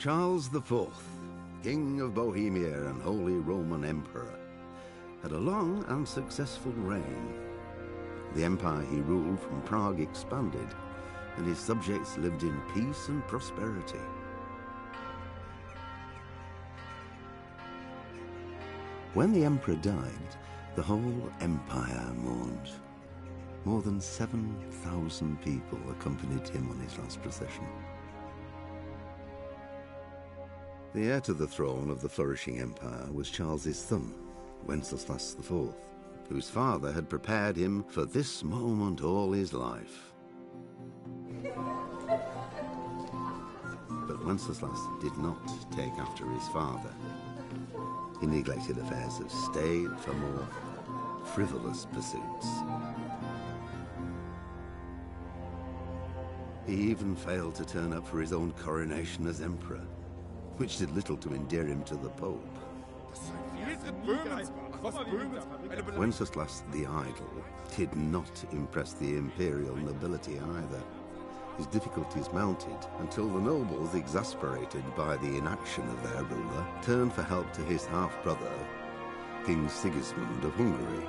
Charles IV, King of Bohemia and Holy Roman Emperor, had a long and successful reign. The empire he ruled from Prague expanded, and his subjects lived in peace and prosperity. When the emperor died, the whole empire mourned. More than 7,000 people accompanied him on his last procession. The heir to the throne of the flourishing empire was Charles's son, Wenceslaus IV, whose father had prepared him for this moment all his life. But Wenceslaus did not take after his father. He neglected affairs of state for more frivolous pursuits. He even failed to turn up for his own coronation as emperor, which did little to endear him to the Pope. Wenceslas the Idle did not impress the imperial nobility either. His difficulties mounted until the nobles, exasperated by the inaction of their ruler, turned for help to his half-brother, King Sigismund of Hungary.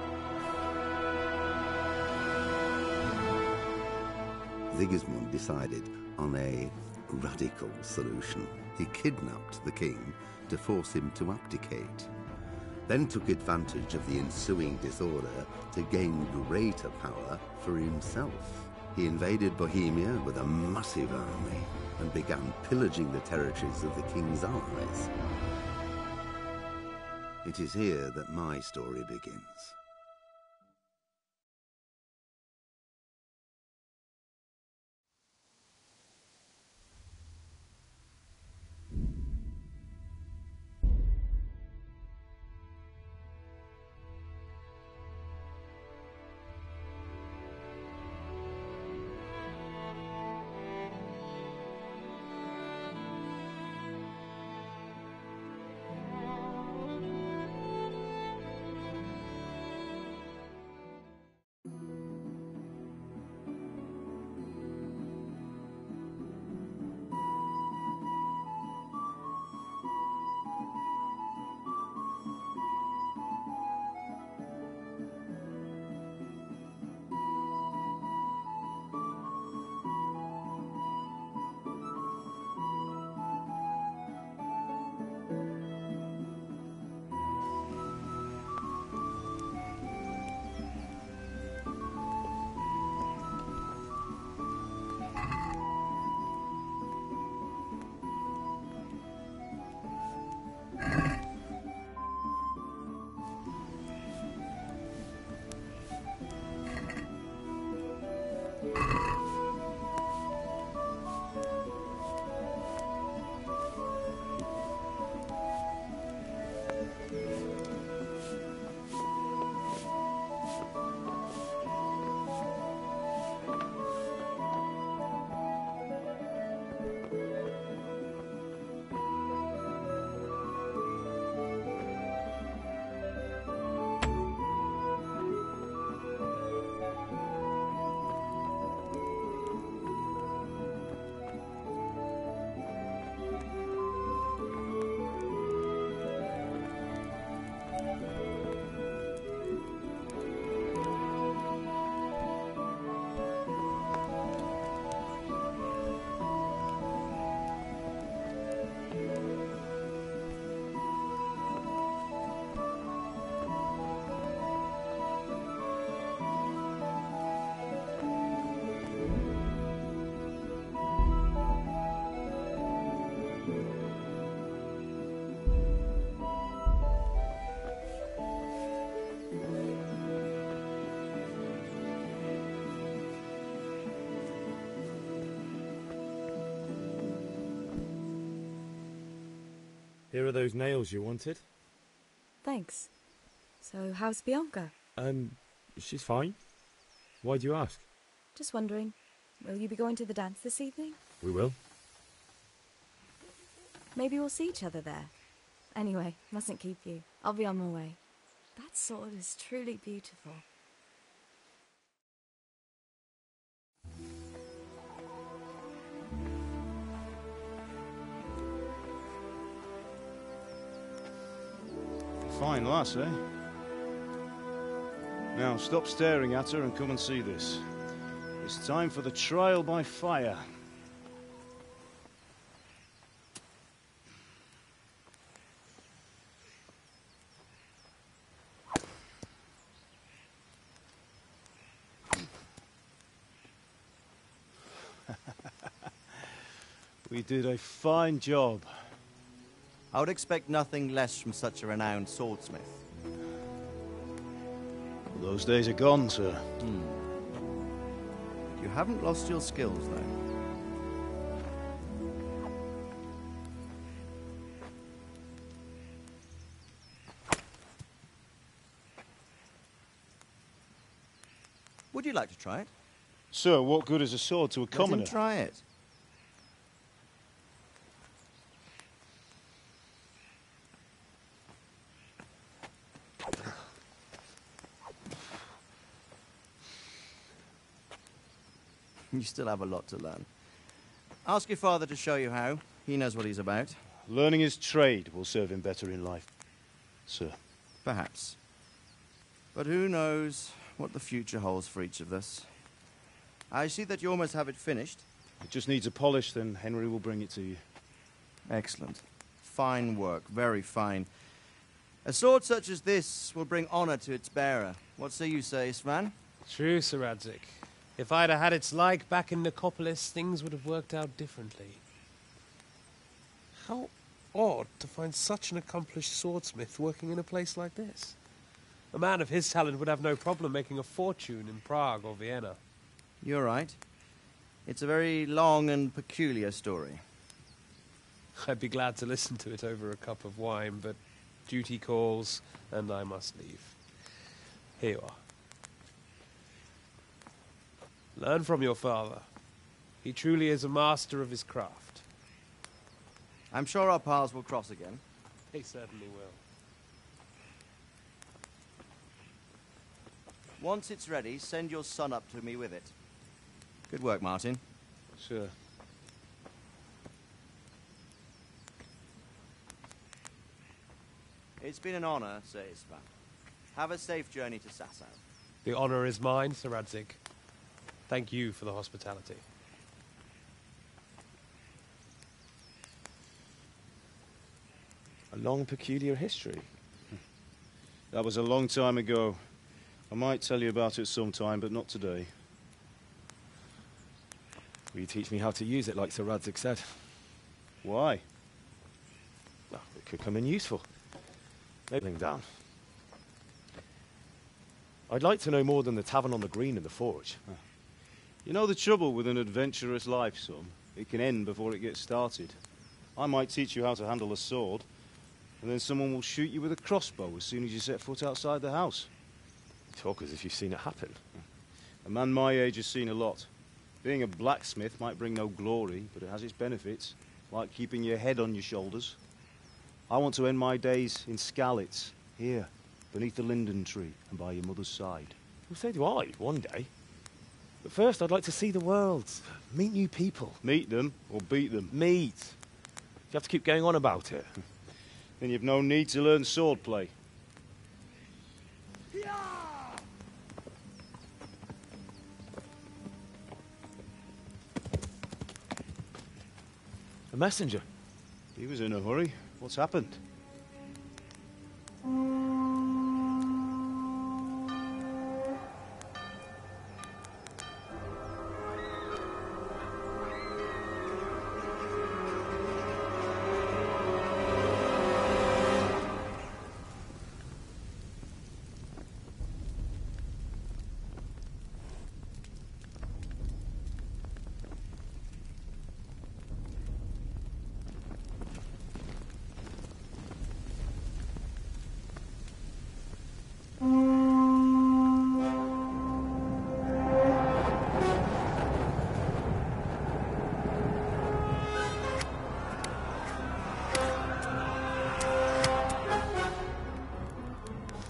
Sigismund decided on a radical solution. He kidnapped the king to force him to abdicate, then took advantage of the ensuing disorder to gain greater power for himself. He invaded Bohemia with a massive army and began pillaging the territories of the king's allies. It is here that my story begins. Here are those nails you wanted. Thanks. So, how's Bianca? She's fine. Why do you ask? Just wondering, will you be going to the dance this evening? We will. Maybe we'll see each other there. Anyway, mustn't keep you. I'll be on my way. That sword is truly beautiful. Fine lass, eh? Now, stop staring at her and come and see this. It's time for the trial by fire. We did a fine job. I would expect nothing less from such a renowned swordsmith. Those days are gone, sir. You haven't lost your skills, though. Would you like to try it? Sir, what good is a sword to a commoner? Let him try it. You still have a lot to learn. Ask your father to show you how. He knows what he's about. Learning his trade will serve him better in life, sir. Perhaps. But who knows what the future holds for each of us. I see that you almost have it finished. It just needs a polish, then Henry will bring it to you. Excellent. Fine work, very fine. A sword such as this will bring honor to its bearer. What say you, Svan? True, Sir Radzig. If I'd have had its like back in Nicopolis, things would have worked out differently. How odd to find such an accomplished swordsmith working in a place like this. A man of his talent would have no problem making a fortune in Prague or Vienna. You're right. It's a very long and peculiar story. I'd be glad to listen to it over a cup of wine, but duty calls, and I must leave. Here you are. Learn from your father. He truly is a master of his craft. I'm sure our paths will cross again. He certainly will. Once it's ready, send your son up to me with it. Good work, Martin. Sir. It's been an honor, Sir Isvan. Have a safe journey to Sasau. The honor is mine, Sir Radzig. Thank you for the hospitality. A long, peculiar history. That was a long time ago. I might tell you about it sometime, but not today. Will you teach me how to use it, like Sir Radzig said? Why? Well, it could come in useful. Laying down. I'd like to know more than the tavern on the green and the forge. You know the trouble with an adventurous life, son? It can end before it gets started. I might teach you how to handle a sword, and then someone will shoot you with a crossbow as soon as you set foot outside the house. You talk as if you've seen it happen. A man my age has seen a lot. Being a blacksmith might bring no glory, but it has its benefits, like keeping your head on your shoulders. I want to end my days in Skalitz, here, beneath the linden tree and by your mother's side. Well, so do I, one day. But first, I'd like to see the world, meet new people. Meet them or beat them? Meet. You have to keep going on about it. Then you've no need to learn swordplay. A messenger. He was in a hurry. What's happened?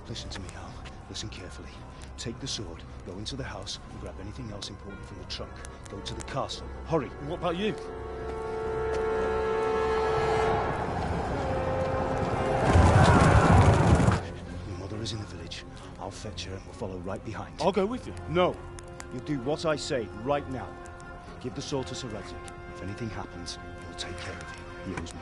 Listen to me, Hal. Listen carefully. Take the sword, go into the house, and grab anything else important from the trunk. Go to the castle. Hurry! And what about you? fetch her and we'll follow right behind. I'll go with you. No. You'll do what I say right now. Give the sword to Sir Radzig. If anything happens, he'll take care of you. He owes me.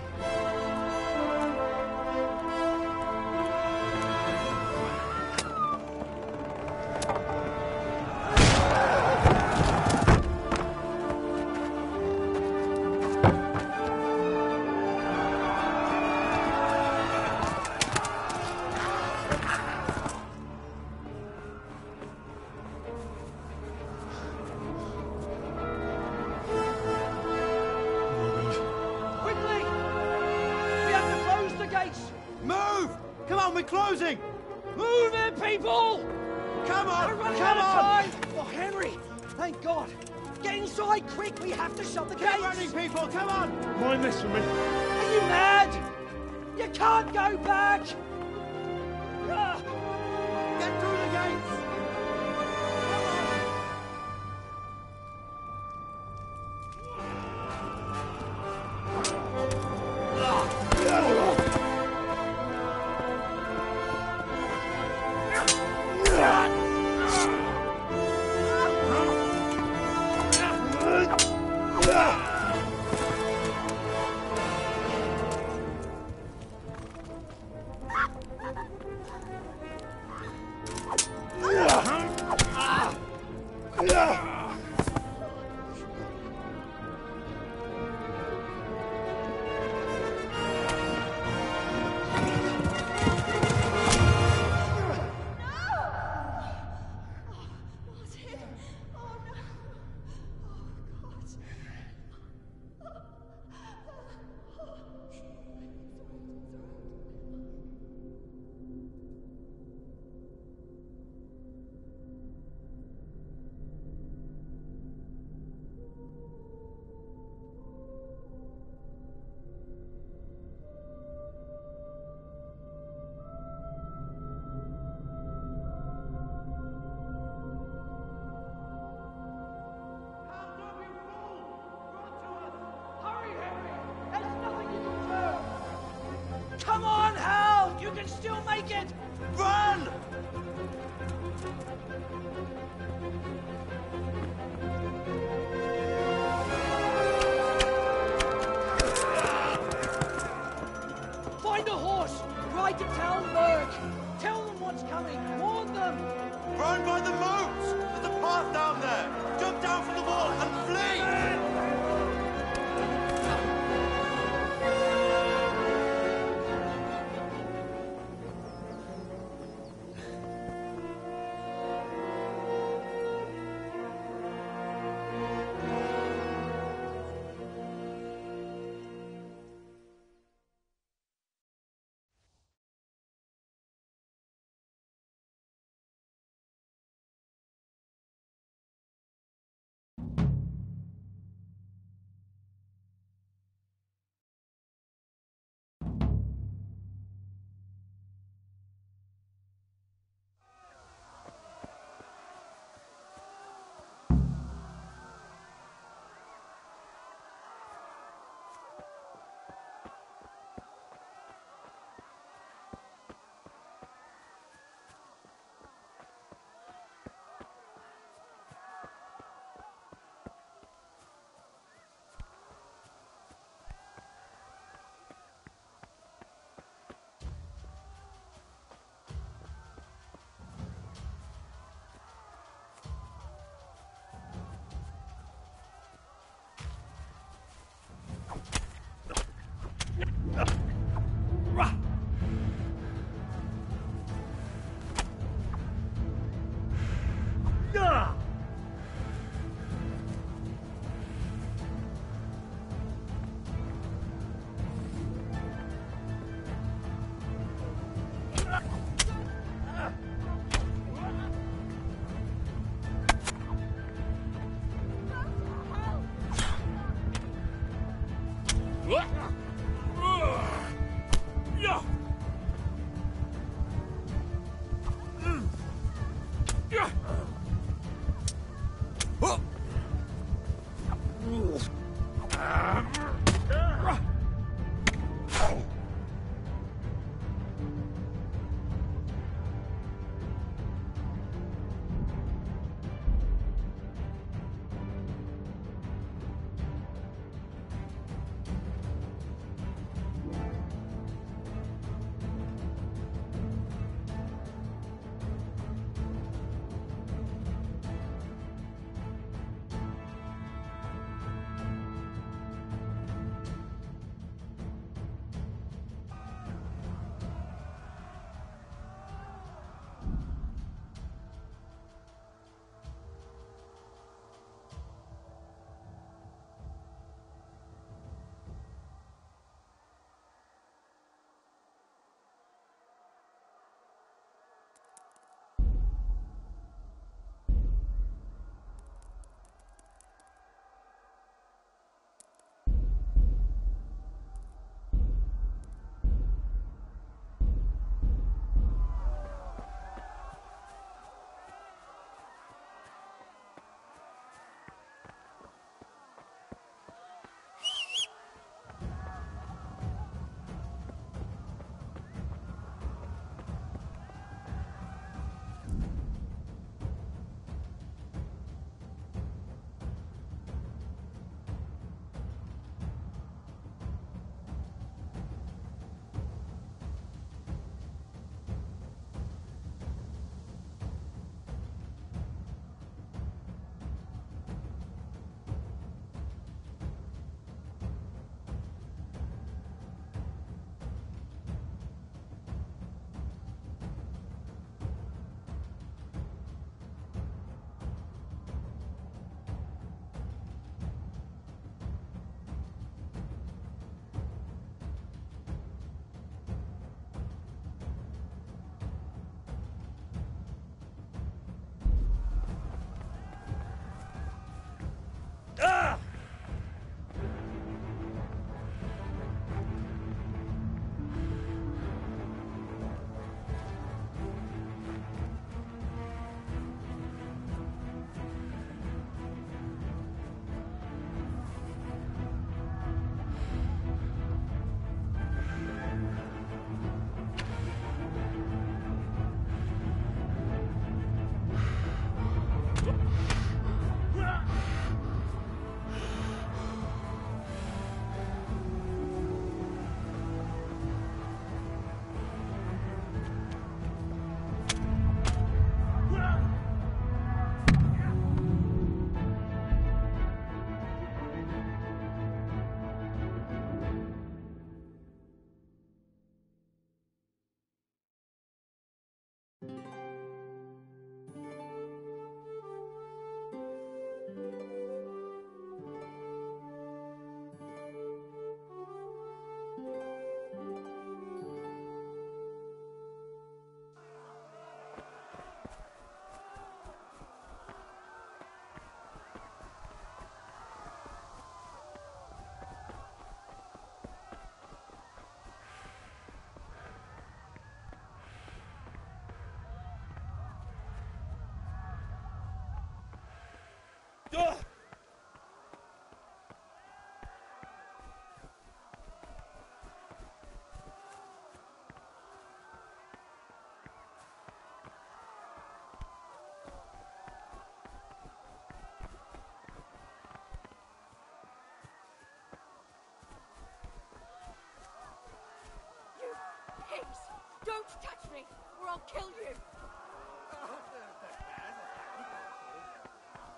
I'll kill you!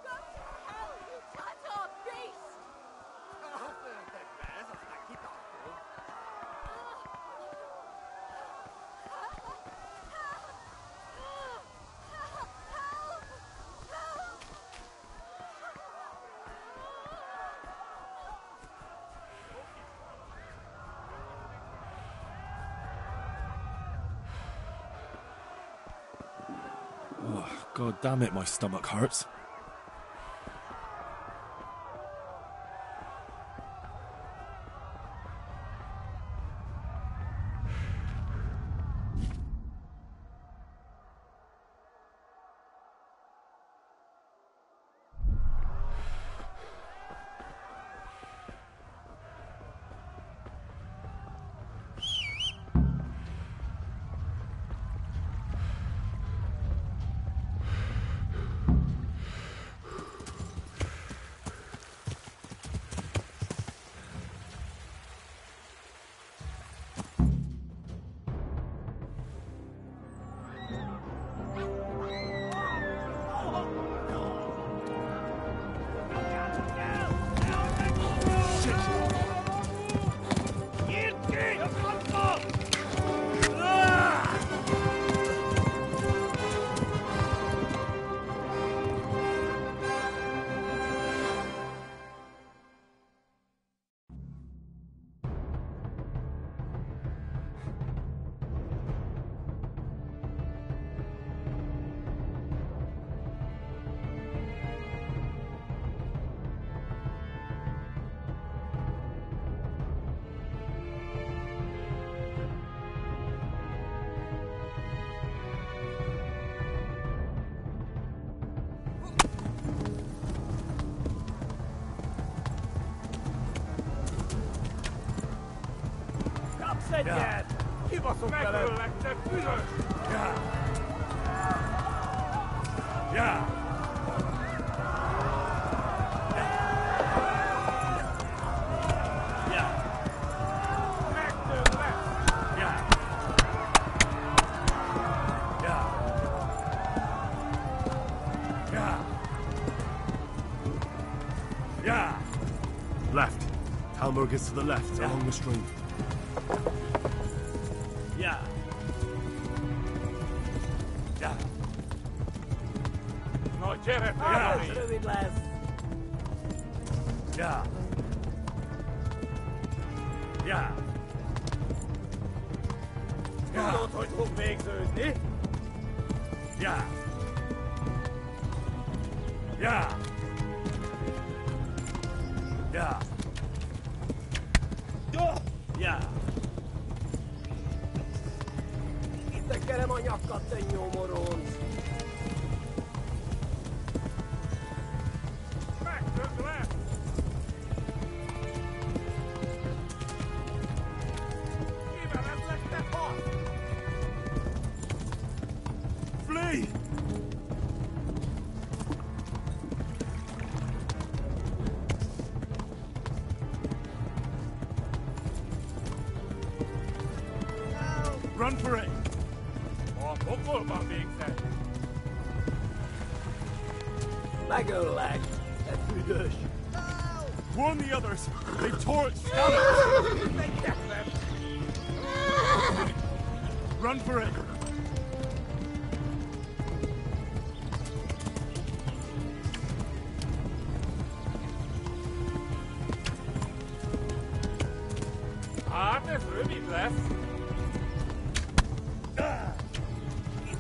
Go to hell, you Tatar beast! Oh, God damn it, my stomach hurts. Egyet! Kibaszok veled! Megöllek, te büdös! Ja! Ja! Left. Talmor gets to the left, along the stream. Yeah. Yeah. No, gyere fel! Rövid lesz! Yeah. Yeah. Tudod, hogy fog végződni? Yeah. Yeah. Yeah. Yeah. Tekerem a nyakat, te nyomoronc! Megtöbb le! Kivezetlek, te fasz! Flee! Run for it! Pokolban végzett! Megöllek, te büdös! Warn the others! They tore at Skalitz! Run for it! Hát ez rövid lesz!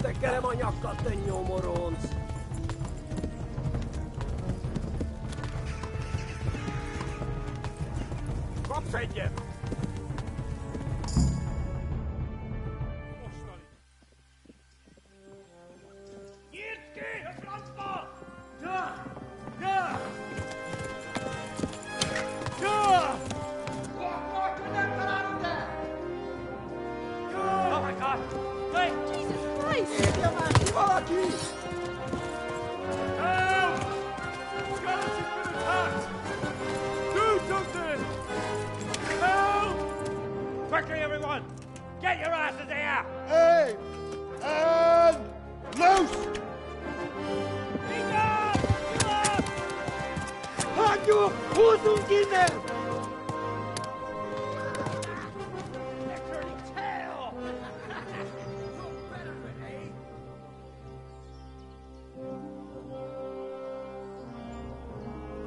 Tekerem a nyakat, te nyomoronc! Kapsz egyet! Mostani! Nyírd ki a francba! Ja! Ja! Ja! Akkor, hogy nem találod el! Oh my God! Wait! Jesus Christ! Írja már ki valaki! Help! Skalitz has been attacked! Do something! Help! you 호송기네.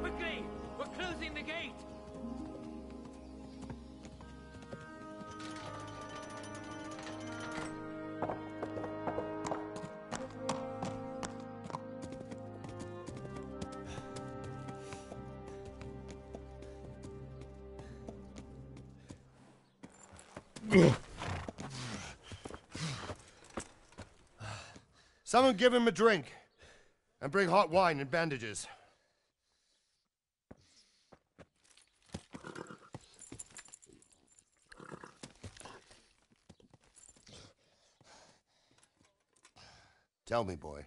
Quickly! We're closing the gate! Someone give him a drink. And bring hot wine and bandages. Tell me, boy,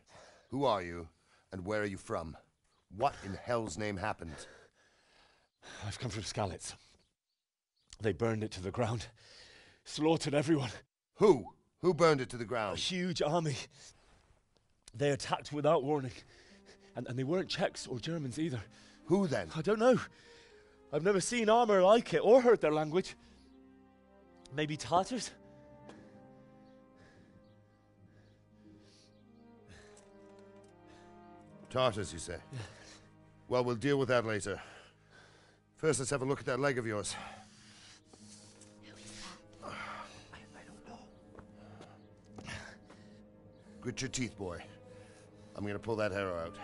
who are you, and where are you from? What in hell's name happened? I've come from Skalitz. They burned it to the ground. Slaughtered everyone. Who? Who burned it to the A ground? huge army. They attacked without warning. And they weren't Czechs or Germans either. Who then? I don't know. I've never seen armor like it or heard their language. Maybe Tatars? Tartars, you say? Yeah. Well, we'll deal with that later. First, let's have a look at that leg of yours. Who is that? I don't know. Grit your teeth, boy. I'm gonna pull that arrow out.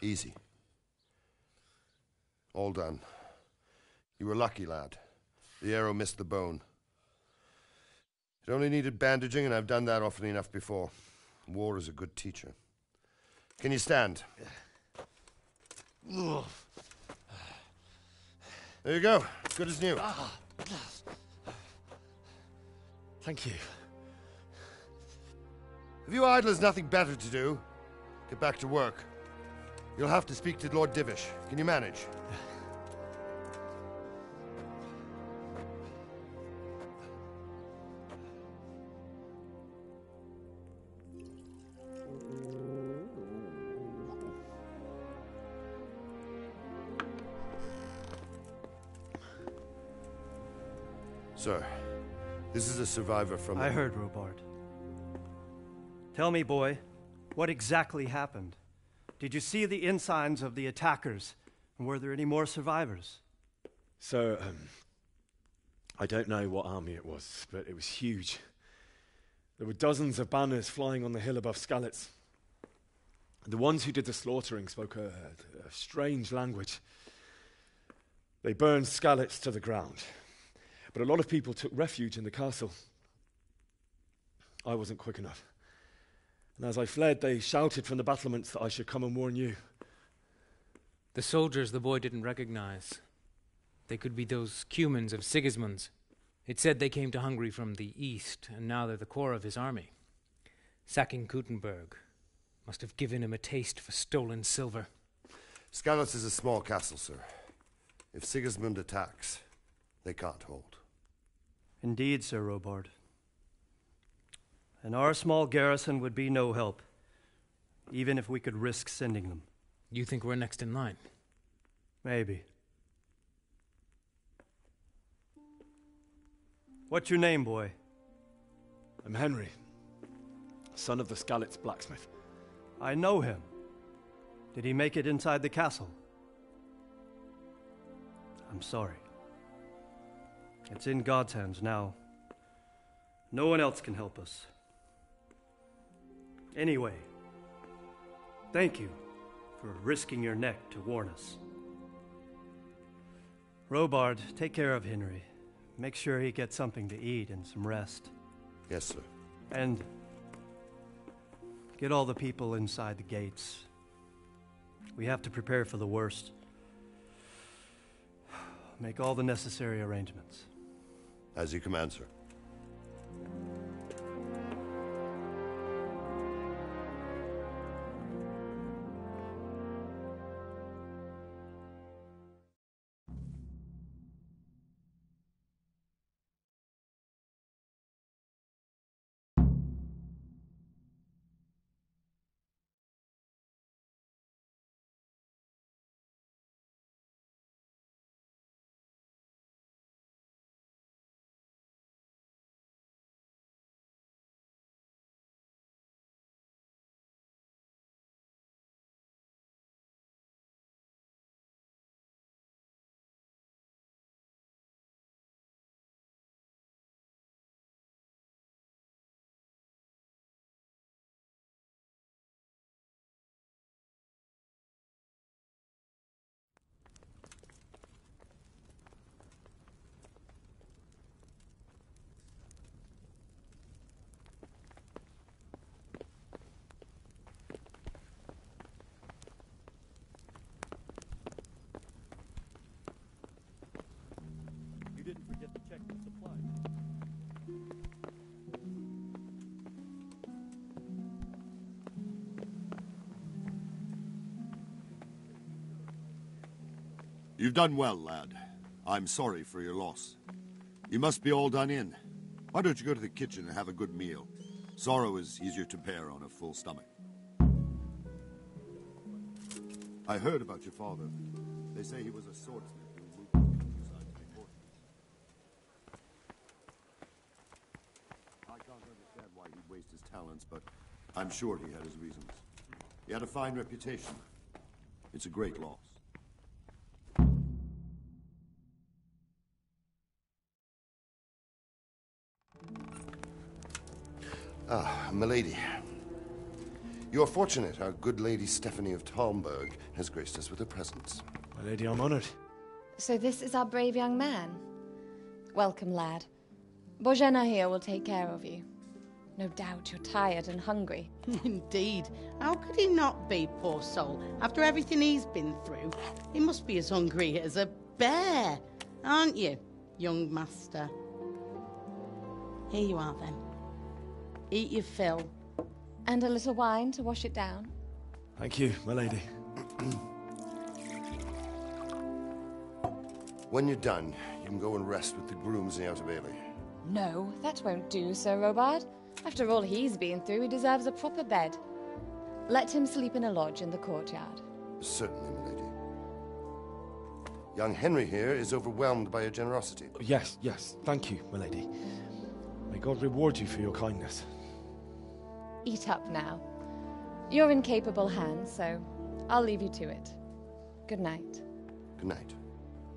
Easy. All done. You were lucky, lad. The arrow missed the bone. It only needed bandaging, and I've done that often enough before. War is a good teacher. Can you stand? There you go. Good as new. Thank you. If you idlers nothing better to do, get back to work. You'll have to speak to Lord Divish. Can you manage? Sir, this is a survivor from... I heard, Robard. Tell me, boy, what exactly happened? Did you see the ensigns of the attackers? And were there any more survivors? So, I don't know what army it was, but it was huge. There were dozens of banners flying on the hill above Skalitz. The ones who did the slaughtering spoke a strange language. They burned Skalitz to the ground. But a lot of people took refuge in the castle. I wasn't quick enough. And as I fled, they shouted from the battlements that I should come and warn you. The soldiers the boy didn't recognize. They could be those Cumans of Sigismund's. It said they came to Hungary from the east, and now they're the core of his army. Sacking Kuttenberg must have given him a taste for stolen silver. Skalitz is a small castle, sir. If Sigismund attacks, they can't hold. Indeed, Sir Robard. And our small garrison would be no help, even if we could risk sending them. You think we're next in line? Maybe. What's your name, boy? I'm Henry, son of the Skalitz blacksmith. I know him. Did he make it inside the castle? I'm sorry. It's in God's hands now. No one else can help us. Anyway, thank you for risking your neck to warn us. Robard, take care of Henry. Make sure he gets something to eat and some rest. Yes, sir. And get all the people inside the gates. We have to prepare for the worst. Make all the necessary arrangements. As you command, sir. You've done well, lad. I'm sorry for your loss. You must be all done in. Why don't you go to the kitchen and have a good meal? Sorrow is easier to bear on a full stomach. I heard about your father. They say he was a swordsmith who moved from the countryside to the court. I can't understand why he'd waste his talents, but I'm sure he had his reasons. He had a fine reputation. It's a great loss. Ah, milady. You are fortunate our good lady Stephanie of Talmberg has graced us with her presence. My lady, I'm honored. So this is our brave young man. Welcome, lad. Bozhena here will take care of you. No doubt you're tired and hungry. Indeed. How could he not be, poor soul? After everything he's been through, he must be as hungry as a bear, aren't you, young master? Here you are, then. Eat your fill. And a little wine to wash it down. Thank you, my lady. When you're done, you can go and rest with the grooms in the Outer Bailey. No, that won't do, Sir Robard. After all he's been through, he deserves a proper bed. Let him sleep in a lodge in the courtyard. Certainly, milady. Young Henry here is overwhelmed by your generosity. Yes, yes. Thank you, my lady. May God reward you for your kindness. Eat up now. You're in capable hands, so I'll leave you to it. Good night. Good night.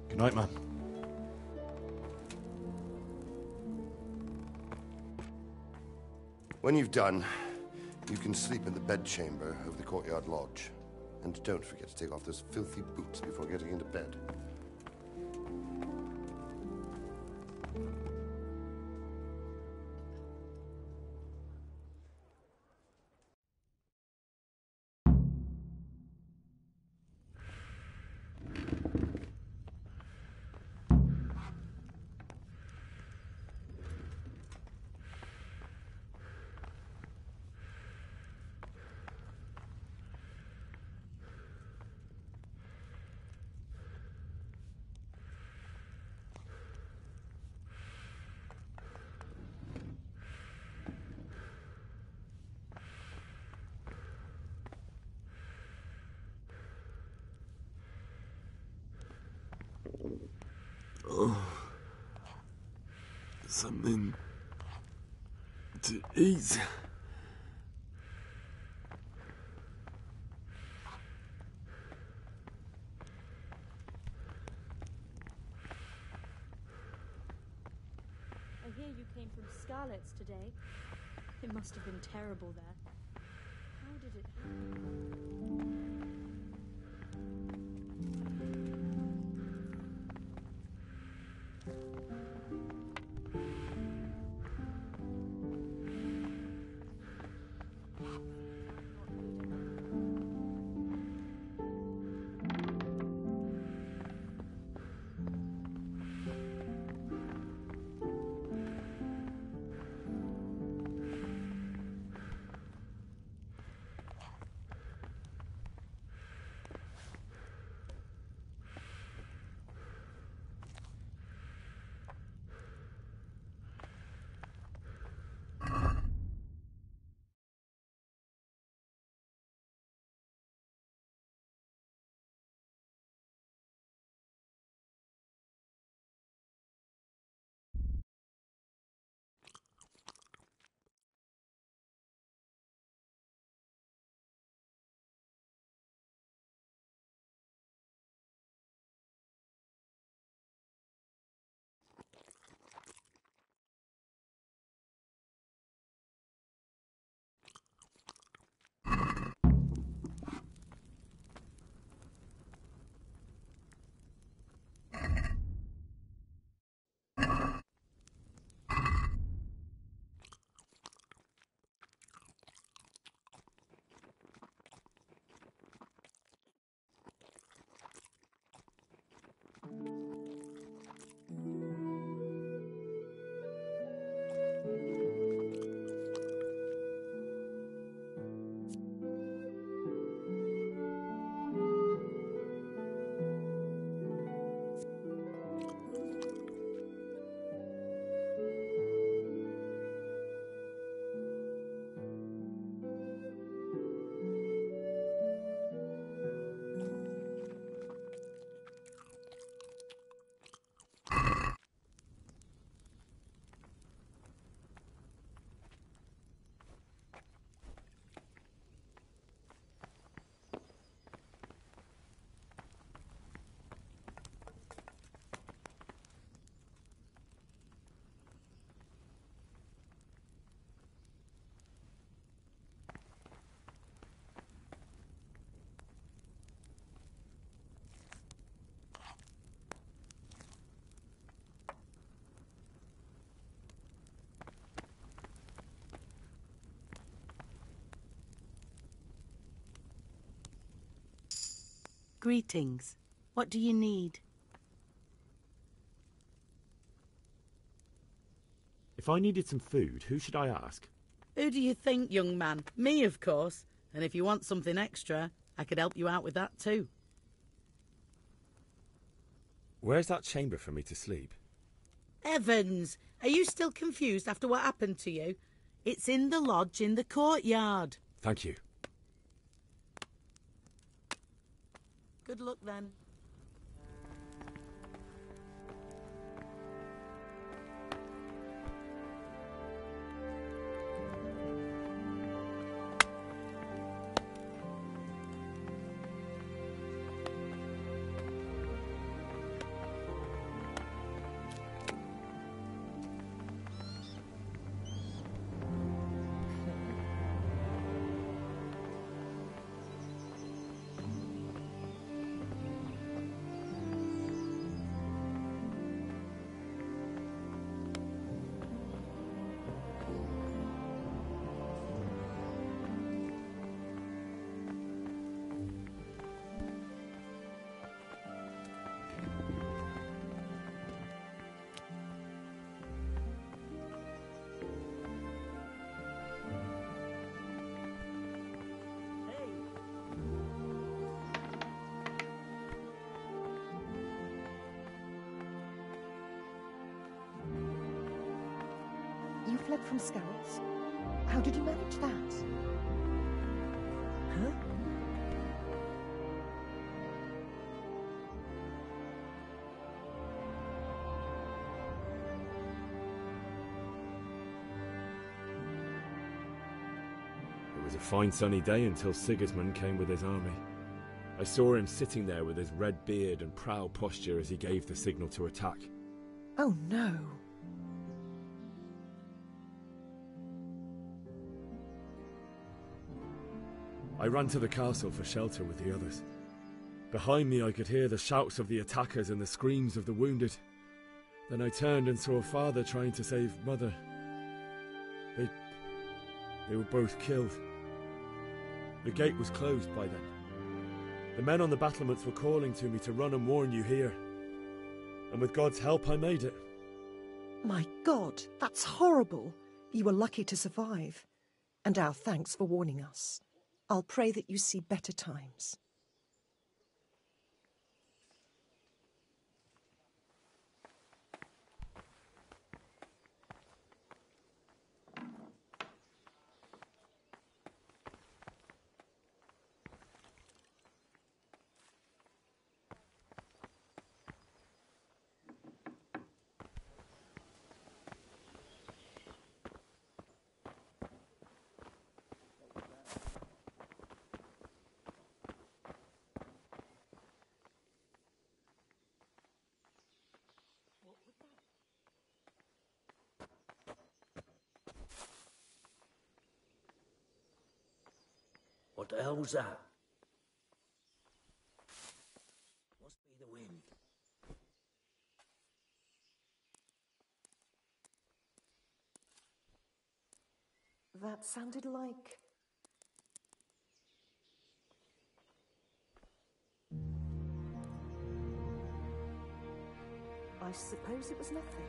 Good night, ma'am. When you've done, you can sleep in the bedchamber of the courtyard lodge. And don't forget to take off those filthy boots before getting into bed. Oh, something to eat. I hear you came from Skalitz today. It must have been terrible there. How did it happen? Greetings. What do you need? If I needed some food, who should I ask? Who do you think, young man? Me, of course. And if you want something extra, I could help you out with that too. Where's that chamber for me to sleep? Evans, are you still confused after what happened to you? It's in the lodge in the courtyard. Thank you. Good luck then. You fled from Skalitz? How did you manage that? Huh? It was a fine sunny day until Sigismund came with his army. I saw him sitting there with his red beard and proud posture as he gave the signal to attack. Oh no. I ran to the castle for shelter with the others. Behind me I could hear the shouts of the attackers and the screams of the wounded. Then I turned and saw father trying to save mother. They were both killed. The gate was closed by then. The men on the battlements were calling to me to run and warn you here. And with God's help I made it. My God, that's horrible. You were lucky to survive. And our thanks for warning us. I'll pray that you see better times. What the hell was that? Must be the wind. That sounded like... I suppose it was nothing.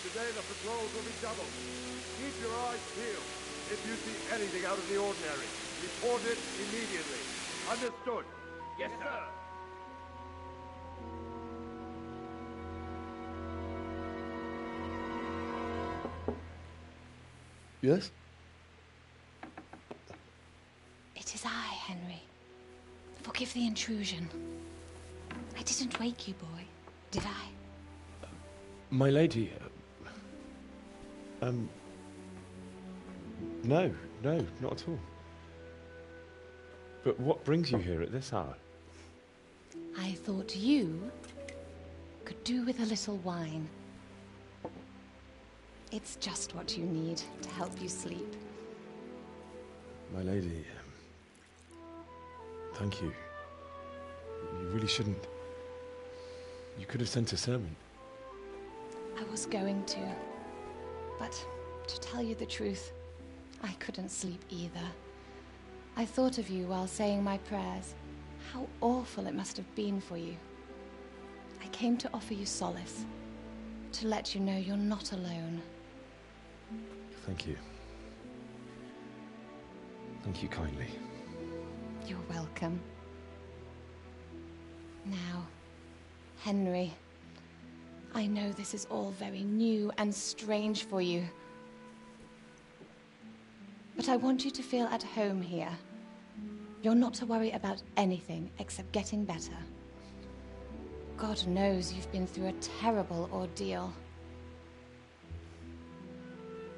Today the patrols will be doubled. Keep your eyes peeled. If you see anything out of the ordinary, report it immediately. Understood? Yes, sir. Yes? It is I, Henry. Forgive the intrusion. I didn't wake you, boy, did I? My lady, No, not at all. But what brings you here at this hour? I thought you could do with a little wine. It's just what you need to help you sleep. My lady, thank you. You really shouldn't. You could have sent a servant. I was going to, but to tell you the truth, I couldn't sleep either. I thought of you while saying my prayers. How awful it must have been for you. I came to offer you solace, to let you know you're not alone. Thank you. Thank you kindly. You're welcome. Now, Henry, I know this is all very new and strange for you, but I want you to feel at home here. You're not to worry about anything except getting better. God knows you've been through a terrible ordeal.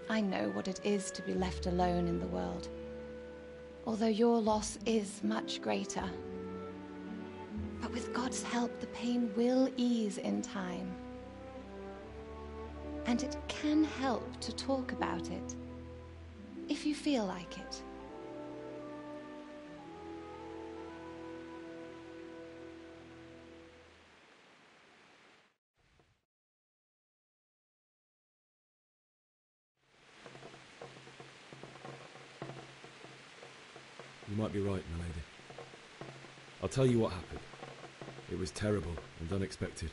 I know what it is to be left alone in the world, although your loss is much greater. But with God's help, the pain will ease in time. And it can help to talk about it, if you feel like it. You might be right, my lady. I'll tell you what happened. It was terrible and unexpected.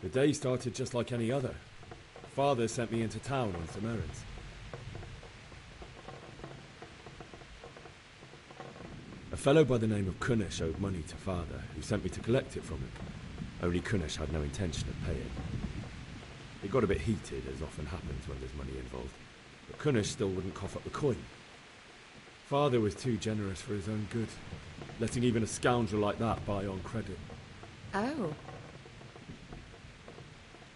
The day started just like any other. Father sent me into town on some errands. A fellow by the name of Kunesh owed money to Father, who sent me to collect it from him. Only Kunesh had no intention of paying. It got a bit heated, as often happens when there's money involved, but Kunesh still wouldn't cough up the coin. Father was too generous for his own good, letting even a scoundrel like that buy on credit. Oh.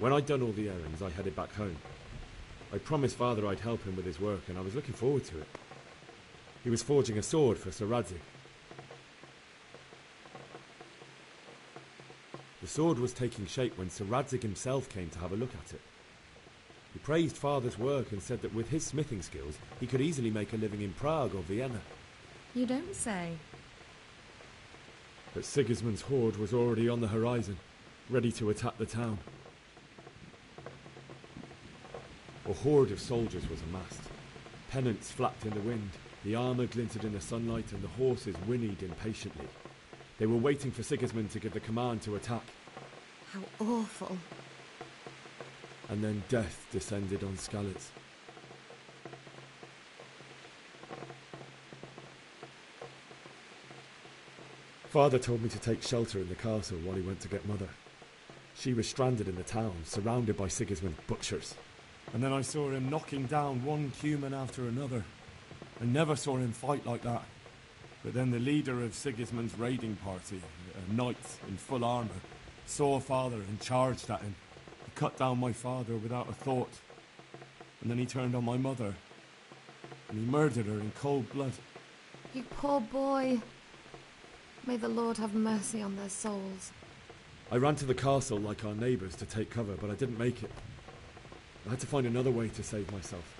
When I'd done all the errands, I headed back home. I promised Father I'd help him with his work, and I was looking forward to it. He was forging a sword for Sir Radzig. The sword was taking shape when Sir Radzig himself came to have a look at it. He praised Father's work and said that with his smithing skills, he could easily make a living in Prague or Vienna. You don't say. But Sigismund's horde was already on the horizon, ready to attack the town. A horde of soldiers was amassed. Pennants flapped in the wind, the armour glinted in the sunlight, and the horses whinnied impatiently. They were waiting for Sigismund to give the command to attack. How awful. And then death descended on Skalitz. Father told me to take shelter in the castle while he went to get Mother. She was stranded in the town, surrounded by Sigismund's butchers. And then I saw him knocking down one Cuman after another. I never saw him fight like that. But then the leader of Sigismund's raiding party, a knight in full armour, saw Father and charged at him. He cut down my father without a thought. And then he turned on my mother. And he murdered her in cold blood. You poor boy. May the Lord have mercy on their souls. I ran to the castle like our neighbours to take cover, but I didn't make it. I had to find another way to save myself.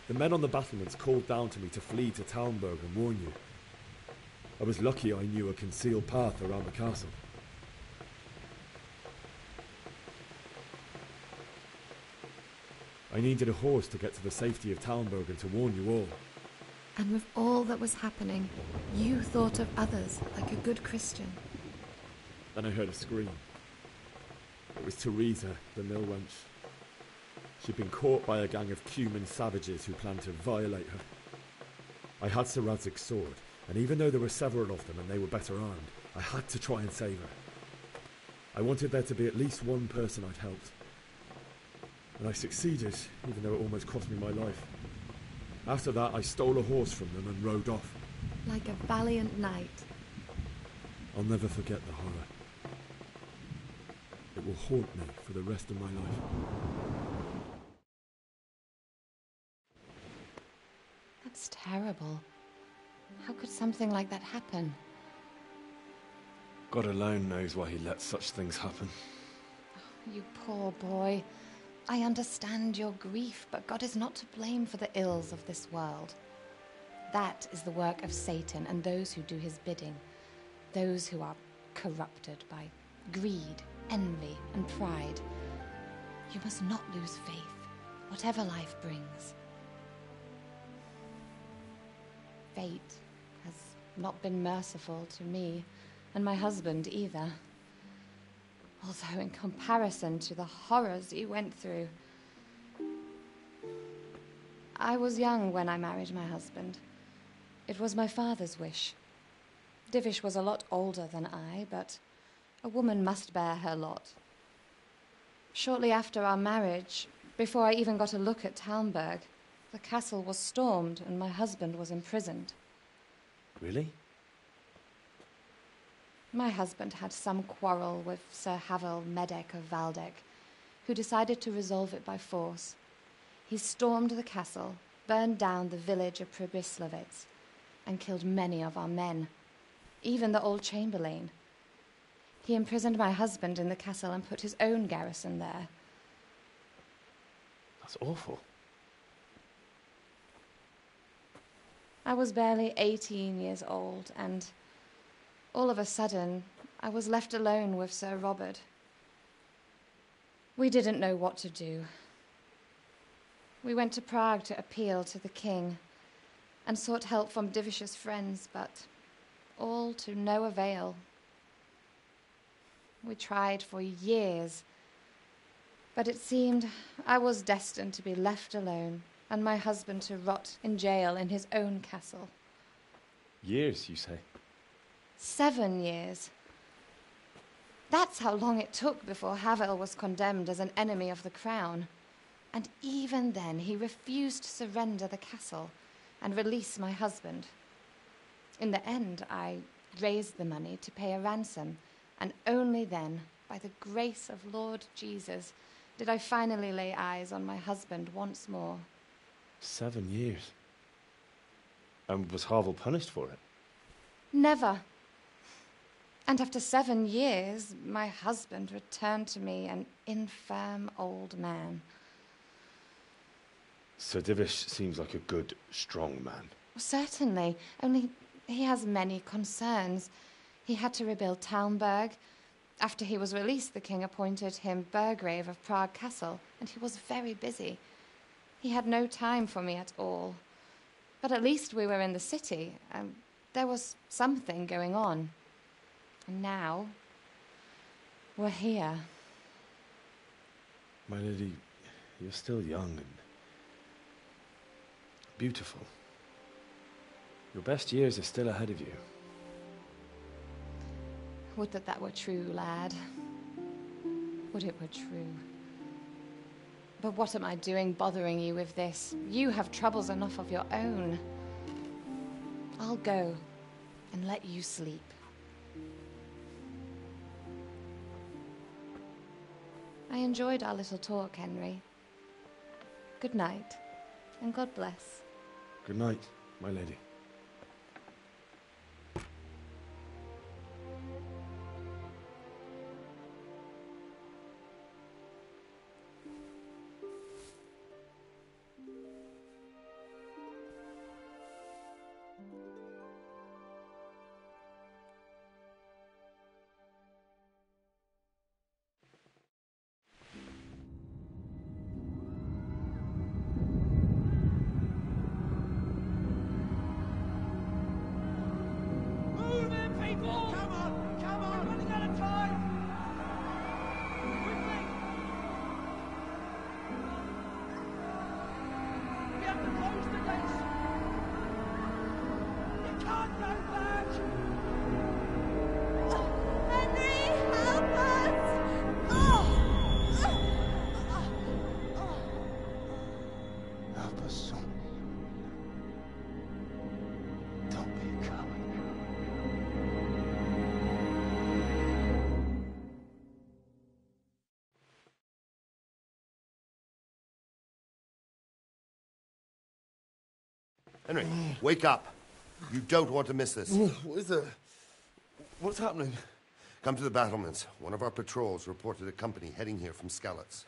The men on the battlements called down to me to flee to Talmberg and warn you. I was lucky I knew a concealed path around the castle. I needed a horse to get to the safety of Talmberg and to warn you all. And with all that was happening, you thought of others like a good Christian. Then I heard a scream. It was Teresa, the mill wench. She'd been caught by a gang of Cuman savages who planned to violate her. I had Sir Radzig's sword, and even though there were several of them and they were better armed, I had to try and save her. I wanted there to be at least one person I'd helped. And I succeeded, even though it almost cost me my life. After that, I stole a horse from them and rode off. Like a valiant knight. I'll never forget the horror. It will haunt me for the rest of my life. That's terrible. How could something like that happen? God alone knows why he lets such things happen. You poor boy. I understand your grief, but God is not to blame for the ills of this world. That is the work of Satan and those who do his bidding. Those who are corrupted by greed, envy, and pride. You must not lose faith, whatever life brings. Fate has not been merciful to me, and my husband either. Although in comparison to the horrors he went through. I was young when I married my husband. It was my father's wish. Divish was a lot older than I, but a woman must bear her lot. Shortly after our marriage, before I even got a look at Talmberg, the castle was stormed and my husband was imprisoned. Really? My husband had some quarrel with Sir Havel Medek of Valdek, who decided to resolve it by force. He stormed the castle, burned down the village of Pribyslavitz, and killed many of our men, even the old chamberlain. He imprisoned my husband in the castle and put his own garrison there. That's awful. I was barely 18 years old, and all of a sudden, I was left alone with Sir Robert. We didn't know what to do. We went to Prague to appeal to the king and sought help from Divish's friends, but all to no avail. We tried for years, but it seemed I was destined to be left alone and my husband to rot in jail in his own castle. Years, you say? 7 years. That's how long it took before Havel was condemned as an enemy of the crown. And even then, he refused to surrender the castle and release my husband. In the end, I raised the money to pay a ransom, and only then, by the grace of Lord Jesus, did I finally lay eyes on my husband once more. 7 years? And was Havel punished for it? Never. And after 7 years, my husband returned to me an infirm old man. Sir Divish seems like a good, strong man. Certainly, only he has many concerns. He had to rebuild Talmberg. After he was released, the king appointed him Burgrave of Prague Castle, and he was very busy. He had no time for me at all. But at least we were in the city, and there was something going on. And now, we're here. My lady, you're still young and beautiful. Your best years are still ahead of you. Would that that were true, lad. Would it were true. But what am I doing bothering you with this? You have troubles enough of your own. I'll go and let you sleep. I enjoyed our little talk, Henry. Good night, and God bless. Good night, my lady. Henry, wake up. You don't want to miss this. What is it? What's happening? Come to the battlements. One of our patrols reported a company heading here from Skalitz.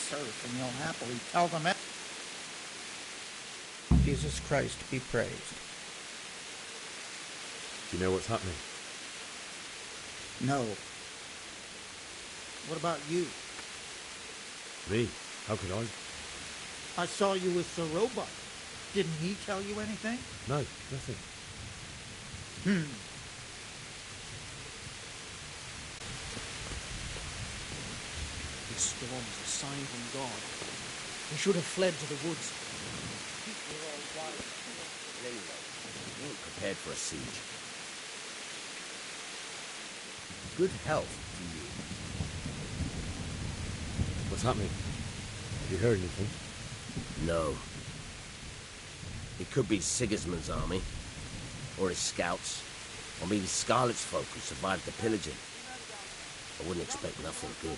Serve, and you'll happily tell them it. Jesus Christ be praised. Do you know what's happening? No. What about you? Me? How could I? I saw you with the robot. Didn't he tell you anything? No, nothing. This storm is a sign from God. We should have fled to the woods. Anyway, we ain't prepared for a siege. Good health to you. What's happening? Have you heard anything? No. It could be Sigismund's army, or his scouts, or maybe Skalitz folk who survived the pillaging. I wouldn't expect nothing good.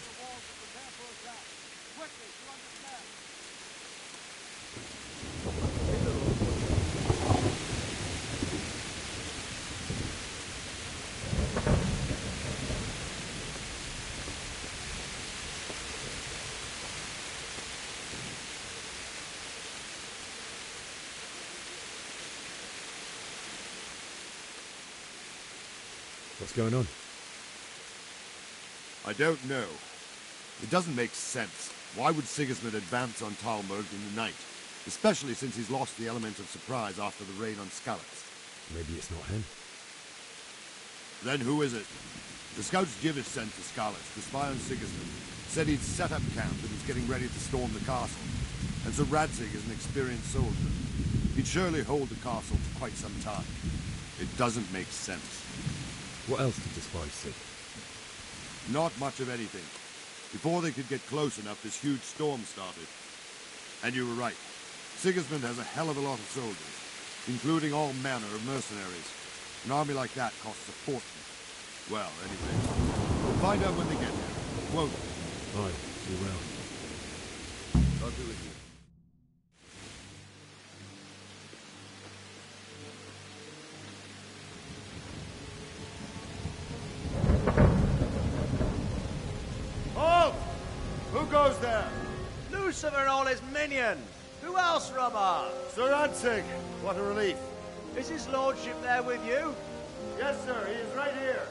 What's going on? I don't know. It doesn't make sense. Why would Sigismund advance on Talmberg in the night? Especially since he's lost the element of surprise after the raid on Skalitz. Maybe it's not him. Then who is it? The scouts Jivish sent to Skalitz to spy on Sigismund said he'd set up camp and was getting ready to storm the castle. And so Radzig is an experienced soldier. He'd surely hold the castle for quite some time. It doesn't make sense. What else did the spies see? Not much of anything. Before they could get close enough, this huge storm started. And you were right. Sigismund has a hell of a lot of soldiers, including all manner of mercenaries. An army like that costs a fortune. Well, anyway, we'll find out when they get there, won't we? Aye, we will. God be with you. Halt! Who goes there? Lucifer and all his minions. Who else, Rubber? Sir Radzig, what a relief. Is his lordship there with you? Yes, sir, he is right here.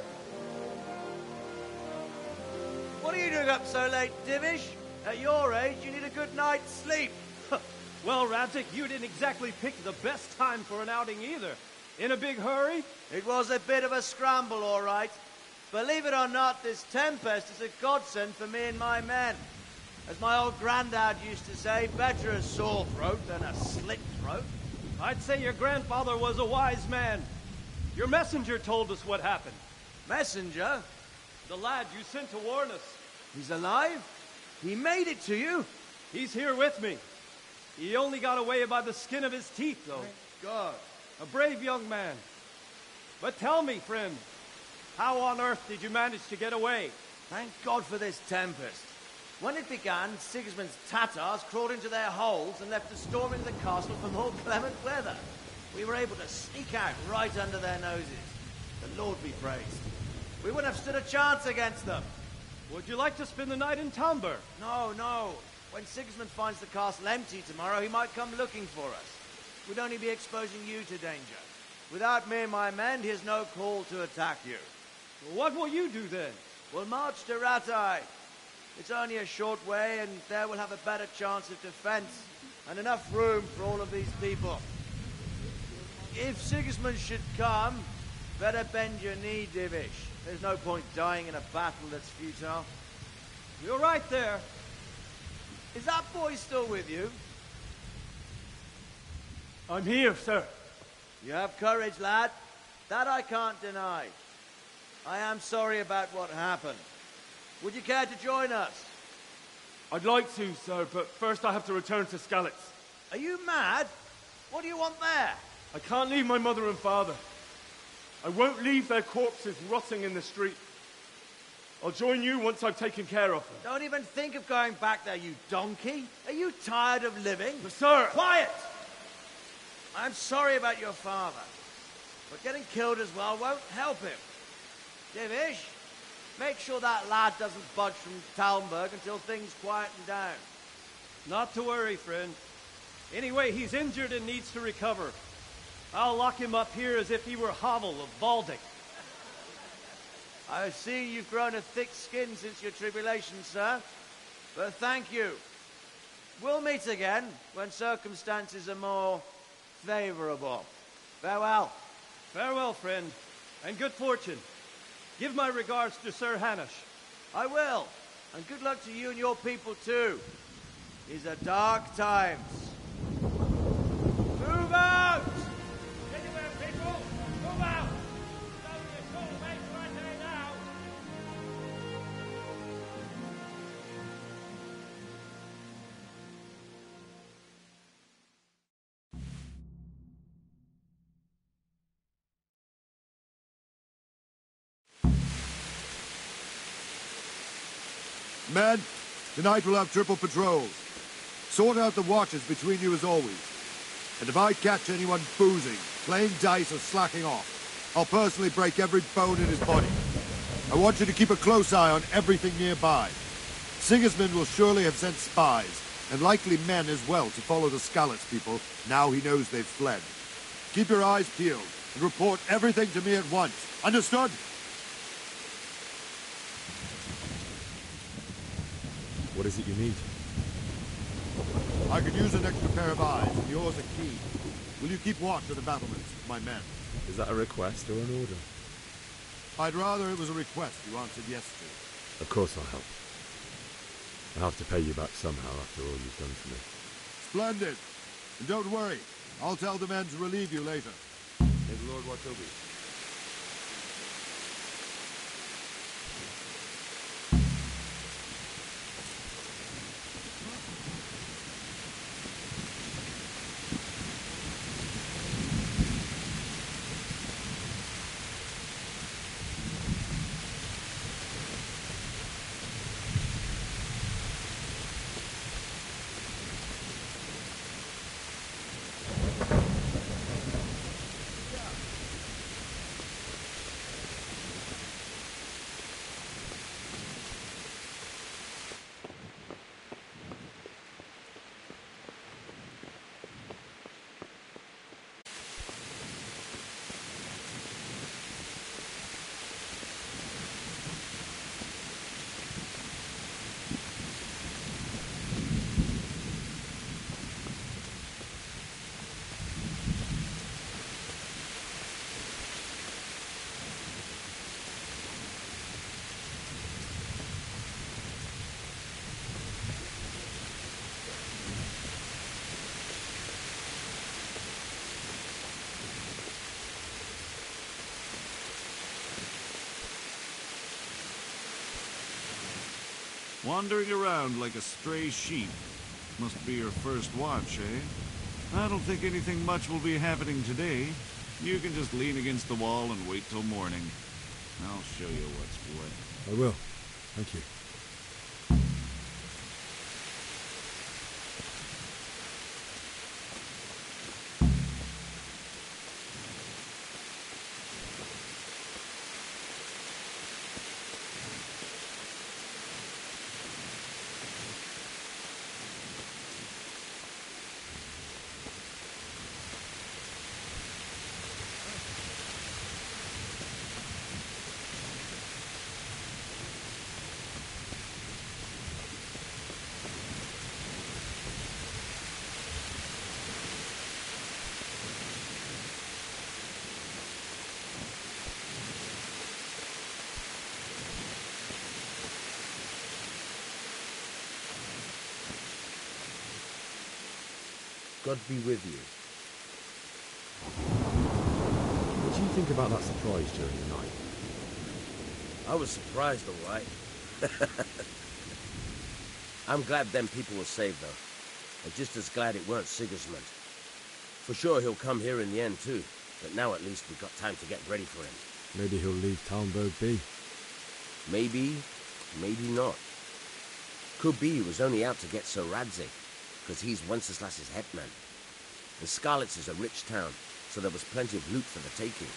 What are you doing up so late, Divish? At your age, you need a good night's sleep. Well, Radzig, you didn't exactly pick the best time for an outing either. In a big hurry? It was a bit of a scramble, all right. Believe it or not, this tempest is a godsend for me and my men. As my old granddad used to say, better a sore throat than a slit throat. I'd say your grandfather was a wise man. Your messenger told us what happened. Messenger? The lad you sent to warn us. He's alive? He made it to you? He's here with me. He only got away by the skin of his teeth, though. Thank God. A brave young man. But tell me, friend, how on earth did you manage to get away? Thank God for this tempest. When it began, Sigismund's Tatars crawled into their holes and left the storm into the castle for more clement weather. We were able to sneak out right under their noses. The Lord be praised. We wouldn't have stood a chance against them. Would you like to spend the night in Talmberg? No, no. When Sigismund finds the castle empty tomorrow, he might come looking for us. We'd only be exposing you to danger. Without me and my men, he has no call to attack you. What will you do then? We'll march to Ratai. It's only a short way, and there we'll have a better chance of defense, and enough room for all of these people. If Sigismund should come, better bend your knee, Divish. There's no point dying in a battle that's futile. You're right there. Is that boy still with you? I'm here, sir. You have courage, lad. That I can't deny. I am sorry about what happened. Would you care to join us? I'd like to, sir, but first I have to return to Skalitz. Are you mad? What do you want there? I can't leave my mother and father. I won't leave their corpses rotting in the street. I'll join you once I've taken care of them. Don't even think of going back there, you donkey. Are you tired of living? But sir! Quiet! I'm sorry about your father, but getting killed as well won't help him. Divish, make sure that lad doesn't budge from Talmberg until things quieten down. Not to worry, friend. Anyway, he's injured and needs to recover. I'll lock him up here as if he were Havel of Baldic. I see you've grown a thick skin since your tribulation, sir. But thank you. We'll meet again when circumstances are more favorable. Farewell. Farewell, friend, and good fortune. Give my regards to Sir Hanush. I will. And good luck to you and your people, too. These are dark times. Move out! Anywhere, people! Move out! Don't be a cool mate right there now! Men, tonight we'll have triple patrols. Sort out the watches between you as always. And if I catch anyone boozing, playing dice or slacking off, I'll personally break every bone in his body. I want you to keep a close eye on everything nearby. Sigismund will surely have sent spies, and likely men as well, to follow the Skalitz people, now he knows they've fled. Keep your eyes peeled, and report everything to me at once. Understood? What is it you need? I could use an extra pair of eyes, and yours are key. Will you keep watch of the battlements, my men? Is that a request or an order? I'd rather it was a request you answered yes to. Of course I'll help. I'll have to pay you back somehow after all you've done for me. Splendid. And don't worry, I'll tell the men to relieve you later. May the Lord watch over you. Wandering around like a stray sheep. Must be your first watch, eh? I don't think anything much will be happening today. You can just lean against the wall and wait till morning. I'll show you what's what. I will. Thank you. God be with you. What do you think about that surprise during the night? I was surprised, all right. I'm glad them people were saved, though. I'm just as glad it weren't Sigismund. For sure he'll come here in the end, too. But now at least we've got time to get ready for him. Maybe he'll leave Talmberg be. Maybe, maybe not. Could be he was only out to get Sir Radzig, because he's Wenceslaus's hetman. And Skalitz is a rich town, so there was plenty of loot for the taking.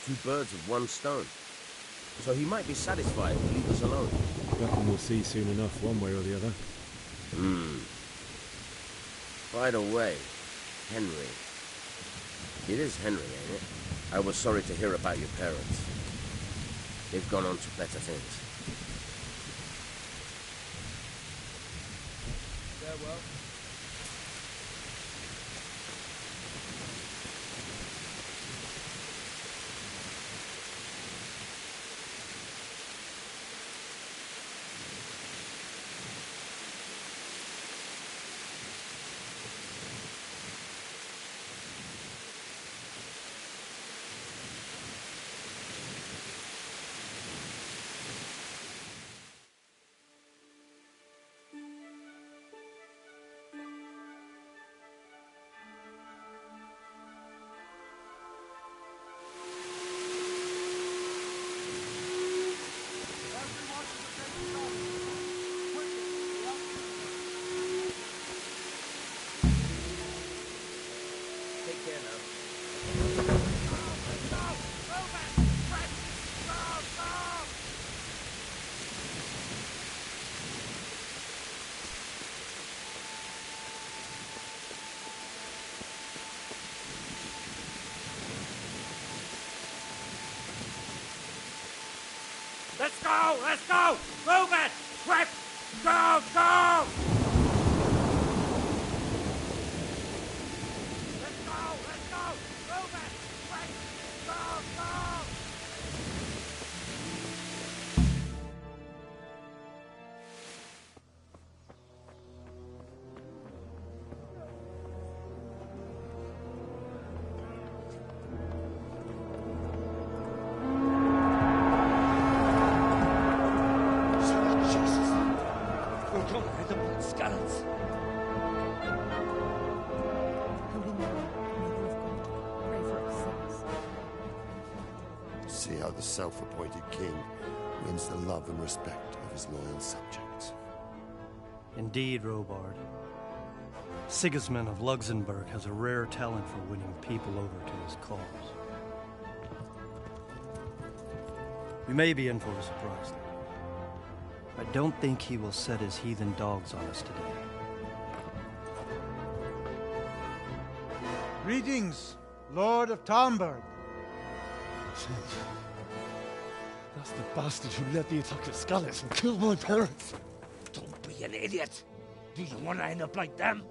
2 birds with 1 stone. So he might be satisfied to leave us alone. Reckon we'll see soon enough, one way or the other. By the way, Henry. It is Henry, ain't it? I was sorry to hear about your parents. They've gone on to better things. Farewell. Let's go! Let's go! Move it! Quick! Go! Go! Let's go! Let's go! Move it! Quick! Go! Go! See how the self-appointed king wins the love and respect of his loyal subjects. Indeed, Robard. Sigismund of Luxembourg has a rare talent for winning people over to his cause. We may be in for a surprise, though. I don't think he will set his heathen dogs on us today. Greetings, Lord of Talmberg. That's the bastard who led the attack at Skalitz and killed my parents. Don't be an idiot. Do you want to end up like them?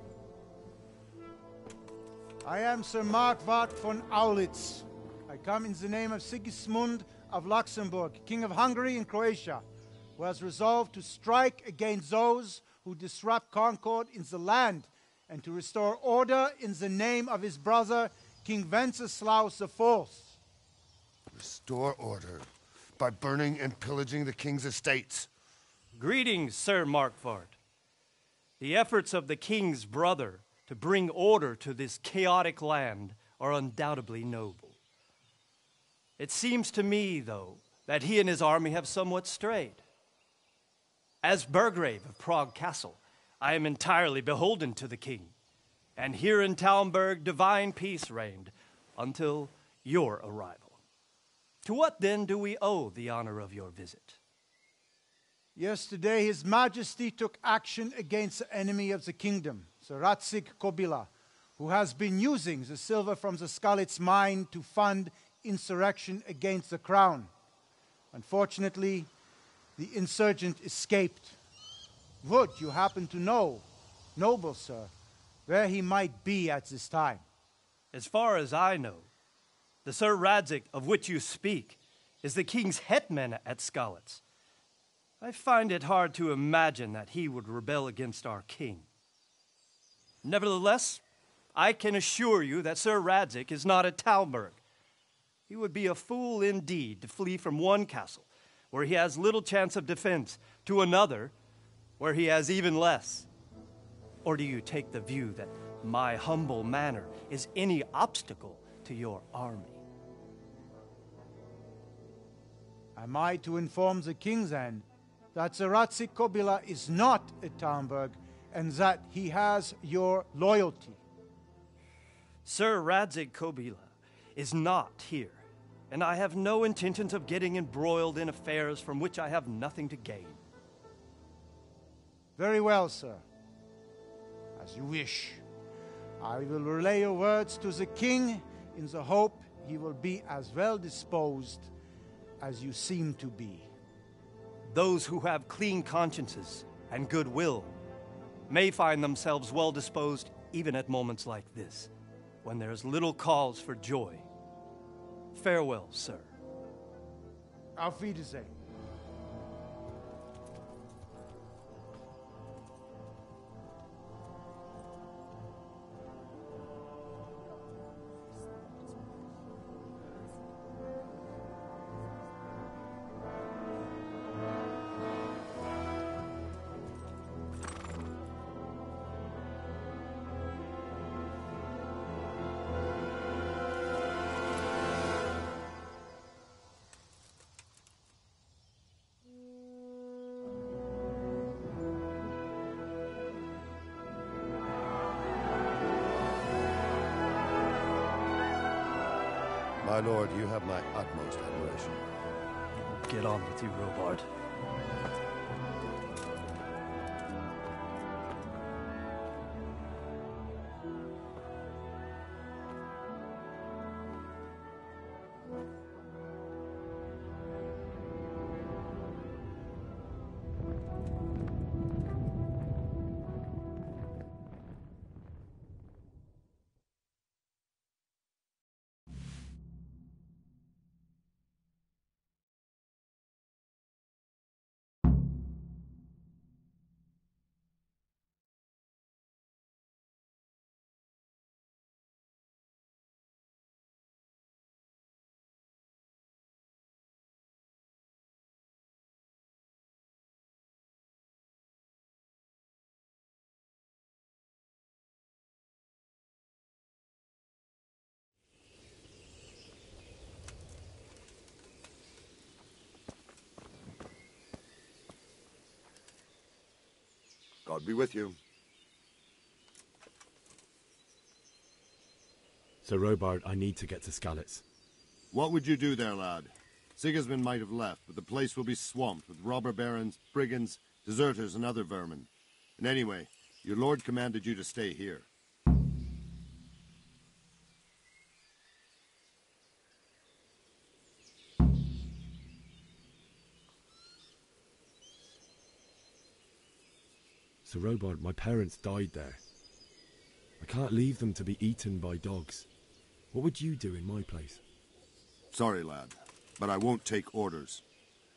I am Sir Markwart von Aulitz. I come in the name of Sigismund of Luxembourg, King of Hungary and Croatia, who has resolved to strike against those who disrupt concord in the land and to restore order in the name of his brother, King Wenceslaus IV. Restore order by burning and pillaging the king's estates. Greetings, Sir Markwart. The efforts of the king's brother to bring order to this chaotic land are undoubtedly noble. It seems to me, though, that he and his army have somewhat strayed. As Burgrave of Prague Castle, I am entirely beholden to the king, and here in Talmberg divine peace reigned until your arrival. To what, then, do we owe the honor of your visit? Yesterday, His Majesty took action against the enemy of the kingdom, Sir Radzig Kobyla, who has been using the silver from the Skalitz mine to fund insurrection against the crown. Unfortunately, the insurgent escaped. Would you happen to know, noble sir, where he might be at this time? As far as I know, the Sir Radzig of which you speak is the king's hetman at Skalitz. I find it hard to imagine that he would rebel against our king. Nevertheless, I can assure you that Sir Radzig is not at Talmberg. He would be a fool indeed to flee from one castle, where he has little chance of defense, to another, where he has even less. Or do you take the view that my humble manor is any obstacle to your army? Am I to inform the king, then, that Sir Radzig Kobyla is not at Talmberg, and that he has your loyalty? Sir Radzig Kobyla is not here, and I have no intentions of getting embroiled in affairs from which I have nothing to gain. Very well, sir. As you wish. I will relay your words to the king in the hope he will be as well disposed as you seem to be. Those who have clean consciences and goodwill may find themselves well disposed even at moments like this, when there is little cause for joy. Farewell, sir. Auf Wiedersehen. My lord, you have my utmost admiration. Get on with you, Robard. God be with you. Sir Robard, I need to get to Skalitz. What would you do there, lad? Sigismund might have left, but the place will be swamped with robber barons, brigands, deserters, and other vermin. And anyway, your lord commanded you to stay here. Sir Robard, my parents died there. I can't leave them to be eaten by dogs. What would you do in my place? Sorry, lad, but I won't take orders.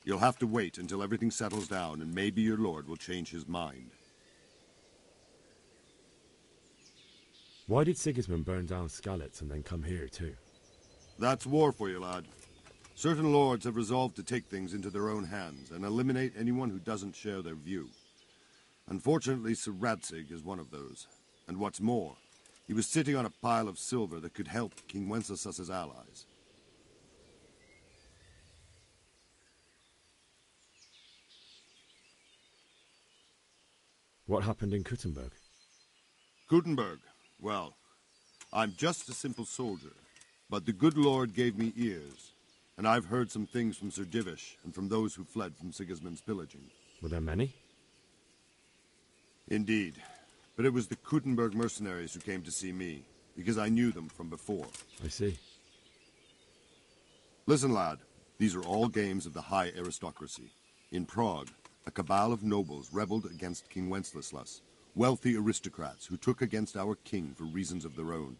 You'll have to wait until everything settles down, and maybe your lord will change his mind. Why did Sigismund burn down Skalitz and then come here too? That's war for you, lad. Certain lords have resolved to take things into their own hands and eliminate anyone who doesn't share their view. Unfortunately, Sir Radzig is one of those. And what's more, he was sitting on a pile of silver that could help King Wenceslaus's allies. What happened in Kuttenberg? Kuttenberg? Well, I'm just a simple soldier, but the good Lord gave me ears, and I've heard some things from Sir Divish and from those who fled from Sigismund's pillaging. Were there many? Indeed, but it was the Kuttenberg mercenaries who came to see me, because I knew them from before. I see. Listen, lad, these are all games of the high aristocracy. In Prague, a cabal of nobles rebelled against King Wenceslaus, wealthy aristocrats who took against our king for reasons of their own.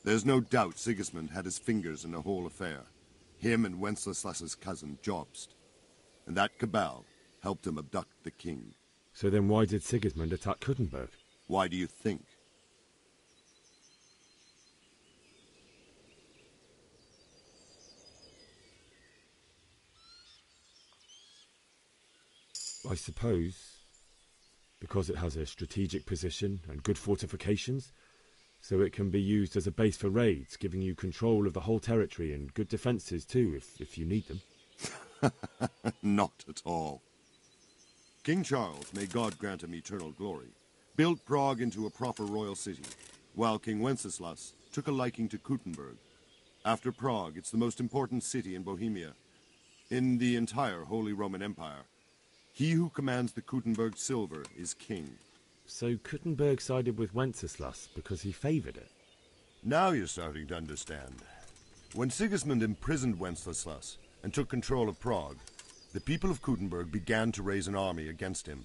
There's no doubt Sigismund had his fingers in the whole affair, him and Wenceslaus's cousin Jobst. And that cabal helped him abduct the king. So then why did Sigismund attack Kuttenberg? Why do you think? I suppose because it has a strategic position and good fortifications, so it can be used as a base for raids, giving you control of the whole territory and good defences too, if you need them. Not at all. King Charles, may God grant him eternal glory, built Prague into a proper royal city, while King Wenceslaus took a liking to Kuttenberg. After Prague, it's the most important city in Bohemia, in the entire Holy Roman Empire. He who commands the Kuttenberg silver is king. So Kuttenberg sided with Wenceslaus because he favoured it? Now you're starting to understand. When Sigismund imprisoned Wenceslaus and took control of Prague, the people of Kuttenberg began to raise an army against him.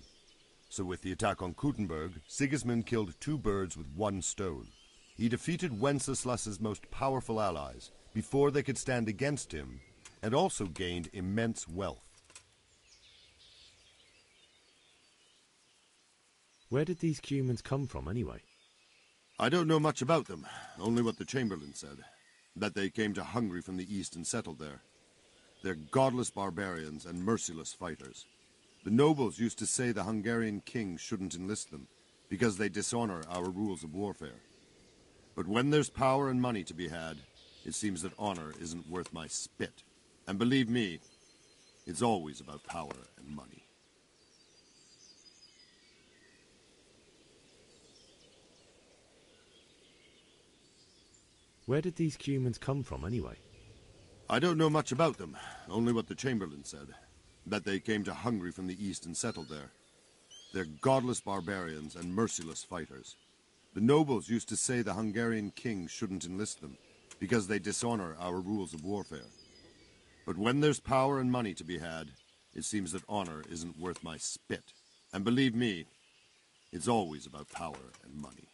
So with the attack on Kuttenberg, Sigismund killed 2 birds with 1 stone. He defeated Wenceslaus's most powerful allies before they could stand against him, and also gained immense wealth. Where did these Cumans come from, anyway? I don't know much about them, only what the Chamberlain said, that they came to Hungary from the east and settled there. They're godless barbarians and merciless fighters. The nobles used to say the Hungarian king shouldn't enlist them, because they dishonor our rules of warfare. But when there's power and money to be had, it seems that honor isn't worth my spit. And believe me, it's always about power and money. Where did these Cumans come from, anyway? I don't know much about them, only what the Chamberlain said, that they came to Hungary from the east and settled there. They're godless barbarians and merciless fighters. The nobles used to say the Hungarian king shouldn't enlist them, because they dishonor our rules of warfare. But when there's power and money to be had, it seems that honor isn't worth my spit. And believe me, it's always about power and money.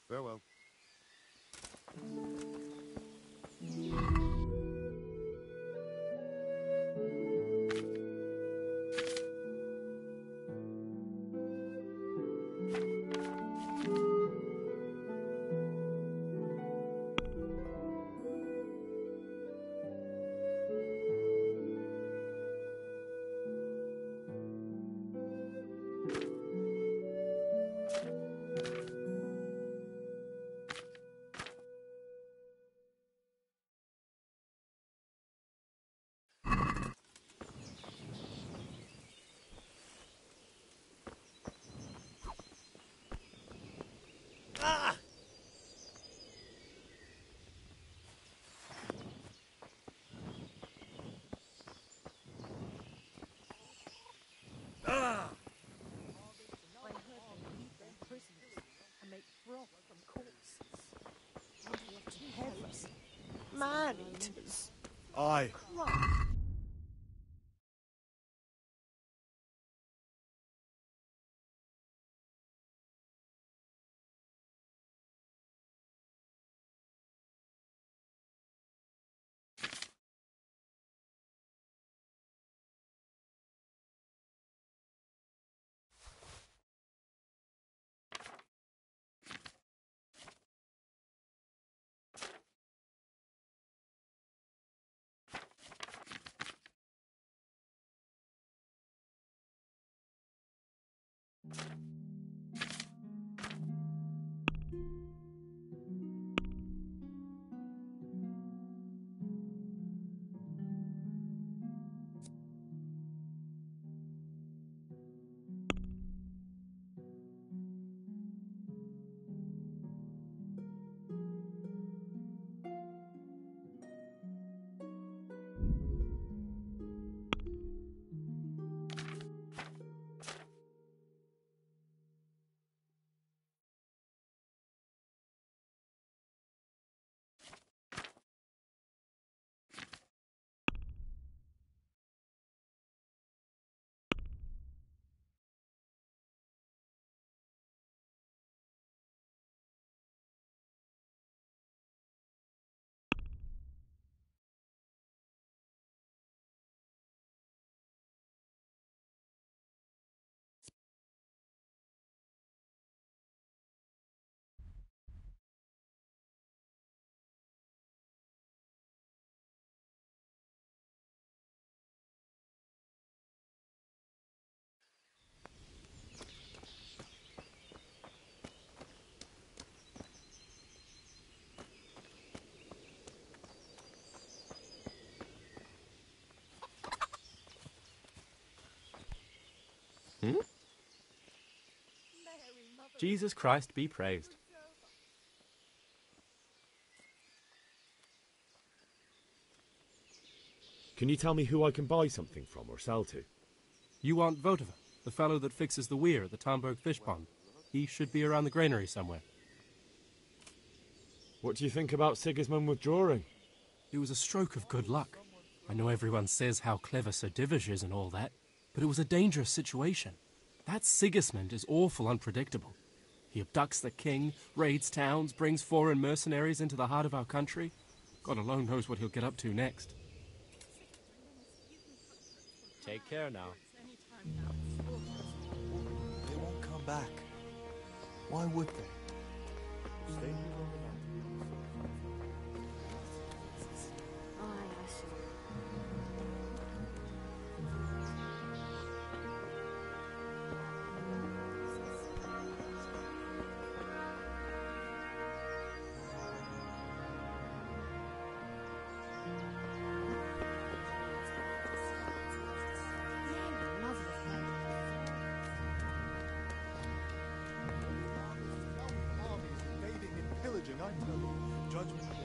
Farewell. Man-eaters. Aye. Hmm? Jesus Christ be praised. Can you tell me who I can buy something from or sell to? You want Votova, the fellow that fixes the weir at the Tamburg fish pond. He should be around the granary somewhere. What do you think about Sigismund withdrawing? It was a stroke of good luck. I know everyone says how clever Sir Divish is and all that, but it was a dangerous situation. That Sigismund is awful unpredictable. He abducts the king, raids towns, brings foreign mercenaries into the heart of our country. God alone knows what he'll get up to next. Take care now. They won't come back. Why would they? Stay here overnight. I tell you, Judgment Day.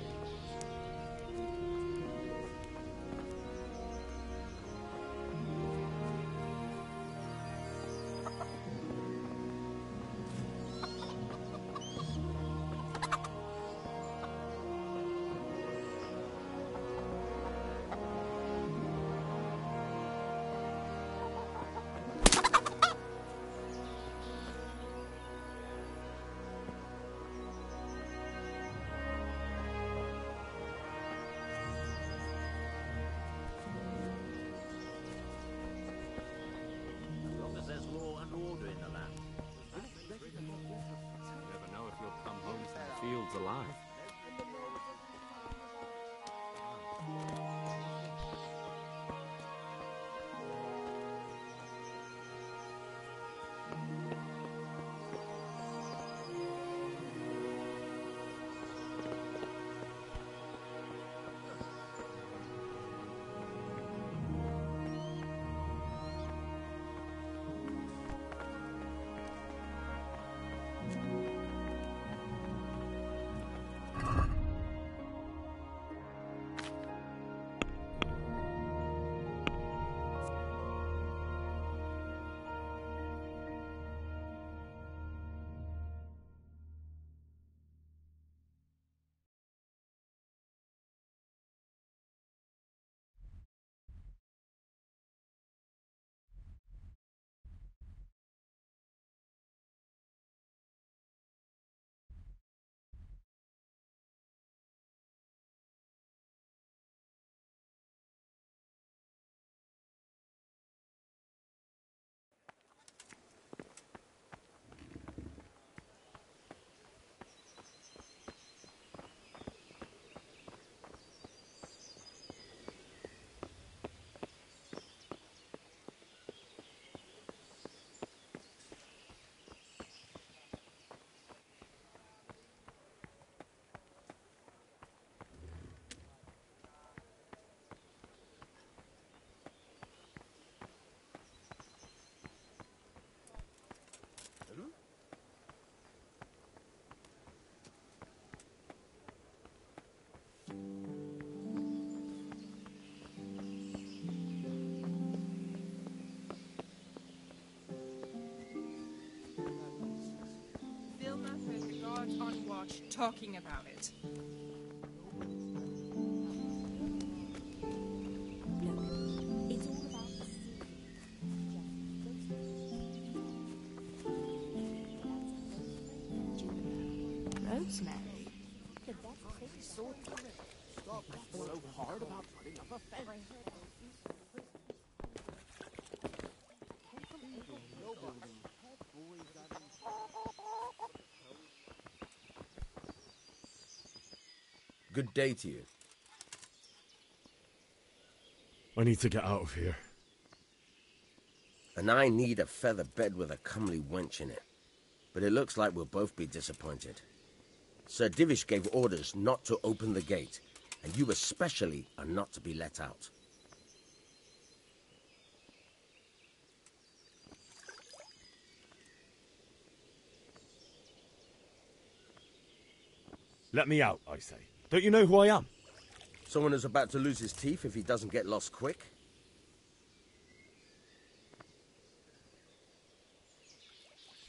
Fields alive. On watch talking about it. It's all about the sea. Rosemary? So hard about putting up a fence. Good day to you. I need to get out of here. And I need a feather bed with a comely wench in it. But it looks like we'll both be disappointed. Sir Divish gave orders not to open the gate, and you especially are not to be let out. Let me out, I say. Don't you know who I am? Someone who's about to lose his teeth if he doesn't get lost quick?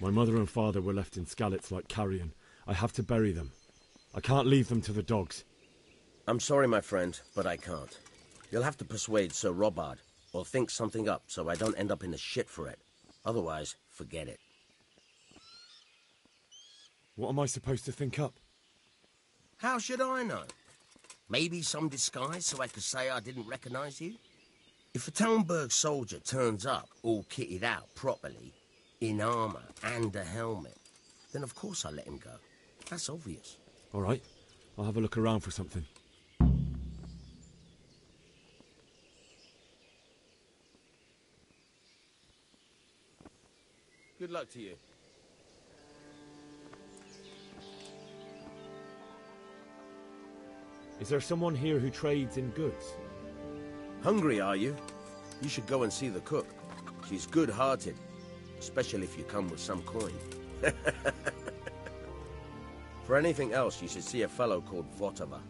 My mother and father were left in Skalitz like carrion. I have to bury them. I can't leave them to the dogs. I'm sorry, my friend, but I can't. You'll have to persuade Sir Robard, or think something up so I don't end up in the shit for it. Otherwise, forget it. What am I supposed to think up? How should I know? Maybe some disguise so I could say I didn't recognize you? If a Talmberg soldier turns up all kitted out properly, in armor and a helmet, then of course I let him go. That's obvious. All right, I'll have a look around for something. Good luck to you. Is there someone here who trades in goods? Hungry, are you? You should go and see the cook. She's good-hearted, especially if you come with some coin. For anything else, you should see a fellow called Votava.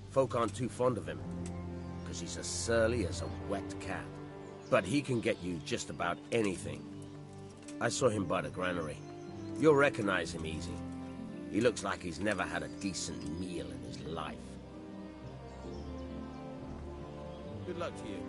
Folk aren't too fond of him, because he's as surly as a wet cat. But he can get you just about anything. I saw him by the granary. You'll recognize him easy. He looks like he's never had a decent meal in his life. Good luck to you.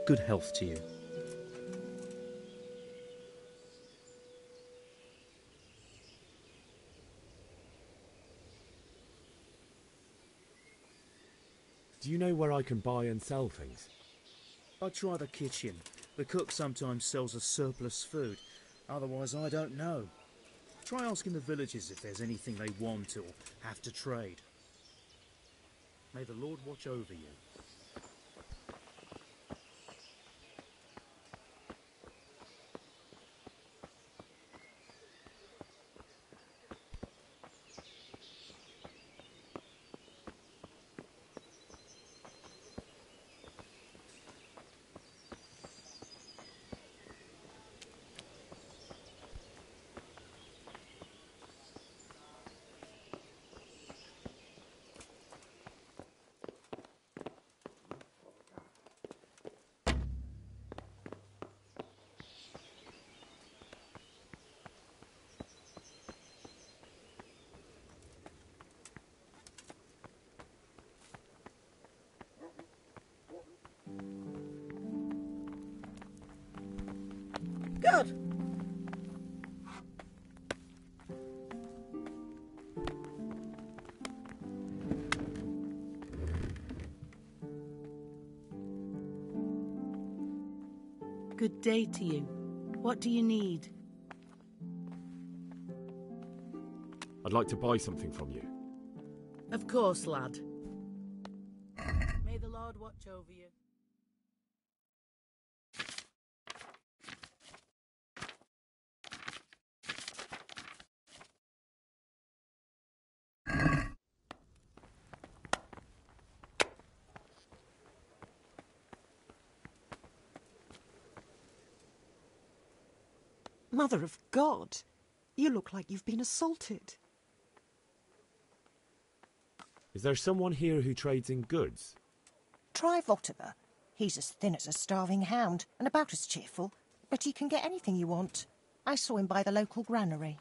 Good health to you. Do you know where I can buy and sell things? I try the kitchen. The cook sometimes sells a surplus food. Otherwise, I don't know. Try asking the villagers if there's anything they want or have to trade. May the Lord watch over you. Good. Good day to you. What do you need? I'd like to buy something from you. Of course, lad. May the Lord watch over you. Mother of God, you look like you've been assaulted. Is there someone here who trades in goods? Try Votiver. He's as thin as a starving hound and about as cheerful, but he can get anything you want. I saw him by the local granary.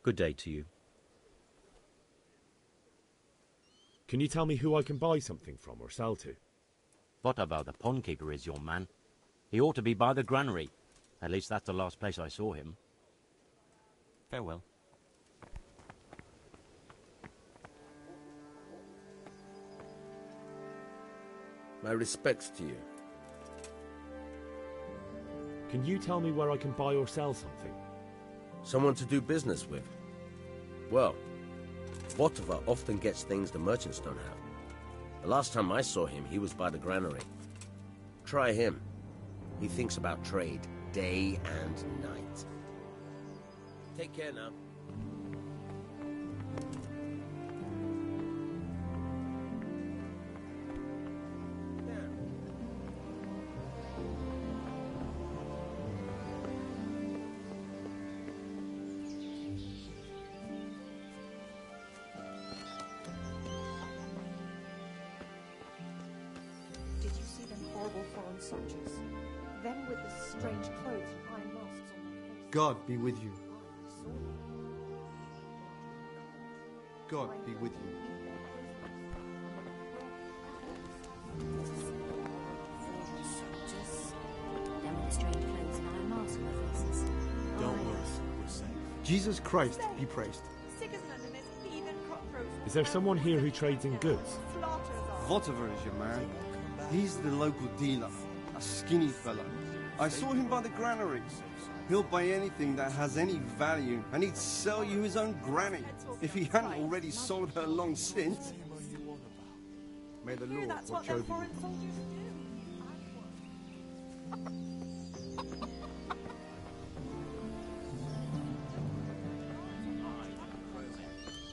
Good day to you. Can you tell me who I can buy something from or sell to? Votiver, the pond keeper, is your man. He ought to be by the granary. At least that's the last place I saw him. Farewell. My respects to you. Can you tell me where I can buy or sell something? Someone to do business with. Well, Votiver often gets things the merchants don't have. The last time I saw him, he was by the granary. Try him. He thinks about trade day and night. Take care now. Did you see them horrible foreign soldiers? Them with the strange clothes and iron masks on their faces. God be with you. God be with you. Them with the strange clothes and iron masks on their faces. Don't worry, we're safe. Jesus Christ be praised. Sigismund and his heathen cutthroats. Is there someone here who trades in goods? Votiver is your man. He's the local dealer, a skinny fella. I saw him by the granary. He'll buy anything that has any value, and he'd sell you his own granny, if he hadn't already sold her long since. May the Lord watch over you.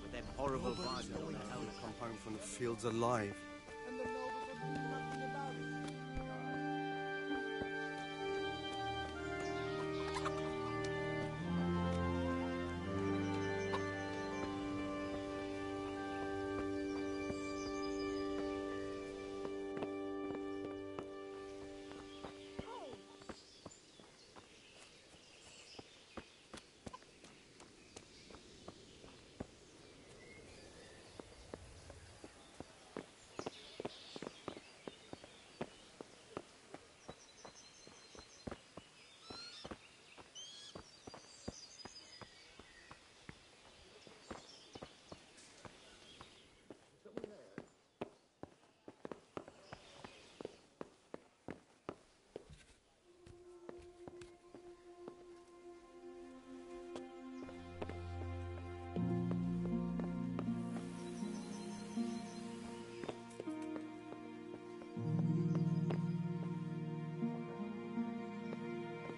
With them horrible vibes. Come home from the fields alive.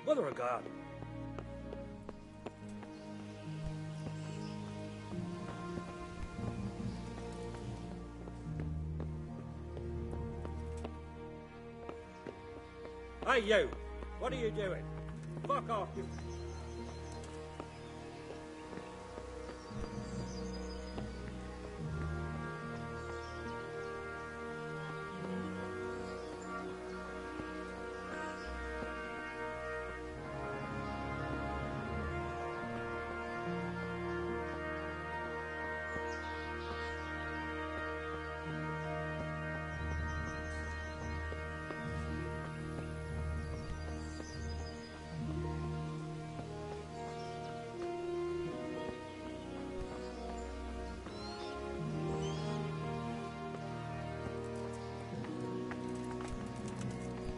Mother of God. Hey, you! What are you doing? Fuck off, you...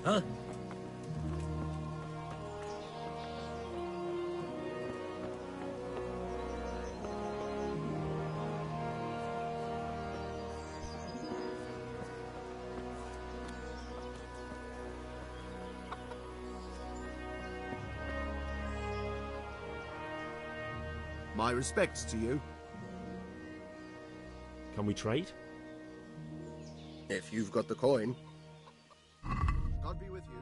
Huh? My respects to you. Can we trade? If you've got the coin. God be with you.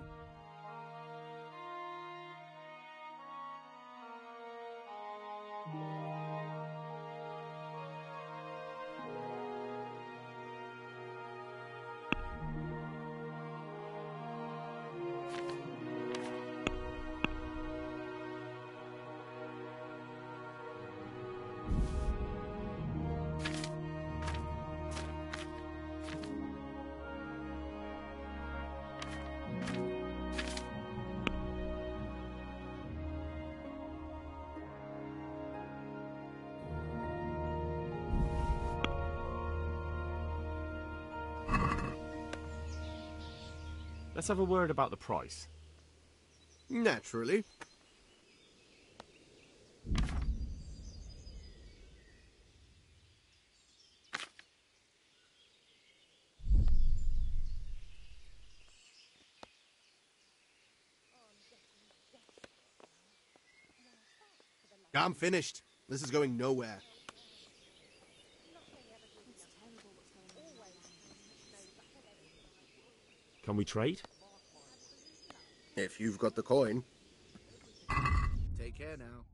Let's have a word about the price. Naturally. I'm finished. This is going nowhere. Can we trade? If you've got the coin. Take care now.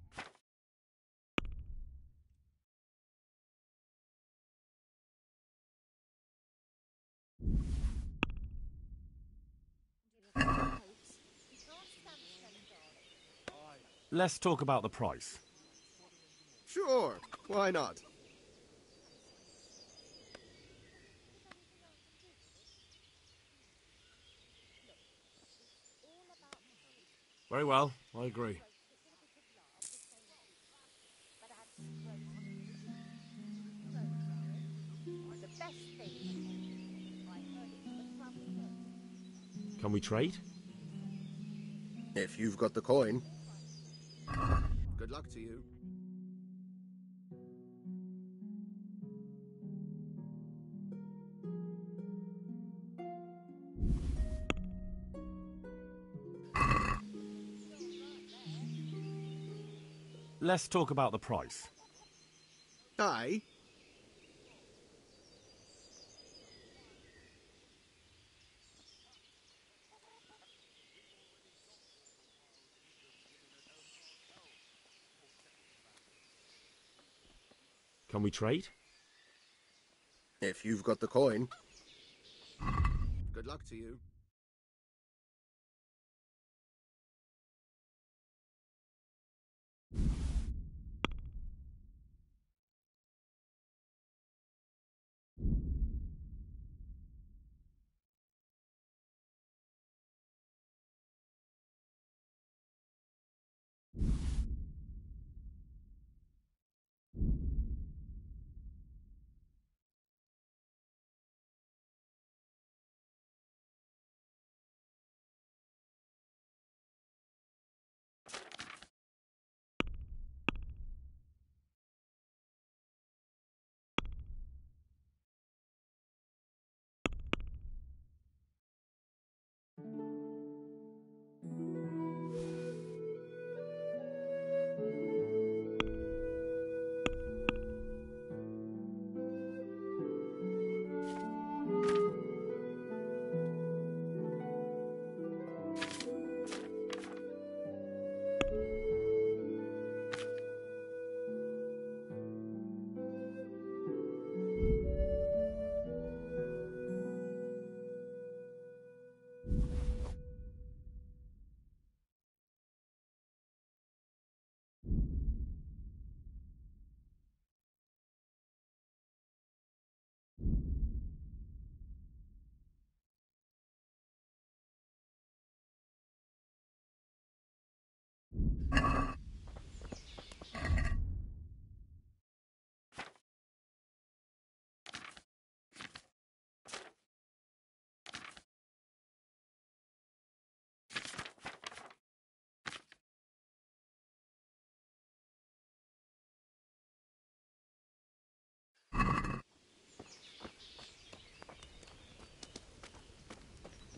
Let's talk about the price. Sure, why not? Very well, I agree. Can we trade? If you've got the coin. Good luck to you. Let's talk about the price. Aye. Can we trade? If you've got the coin. Good luck to you.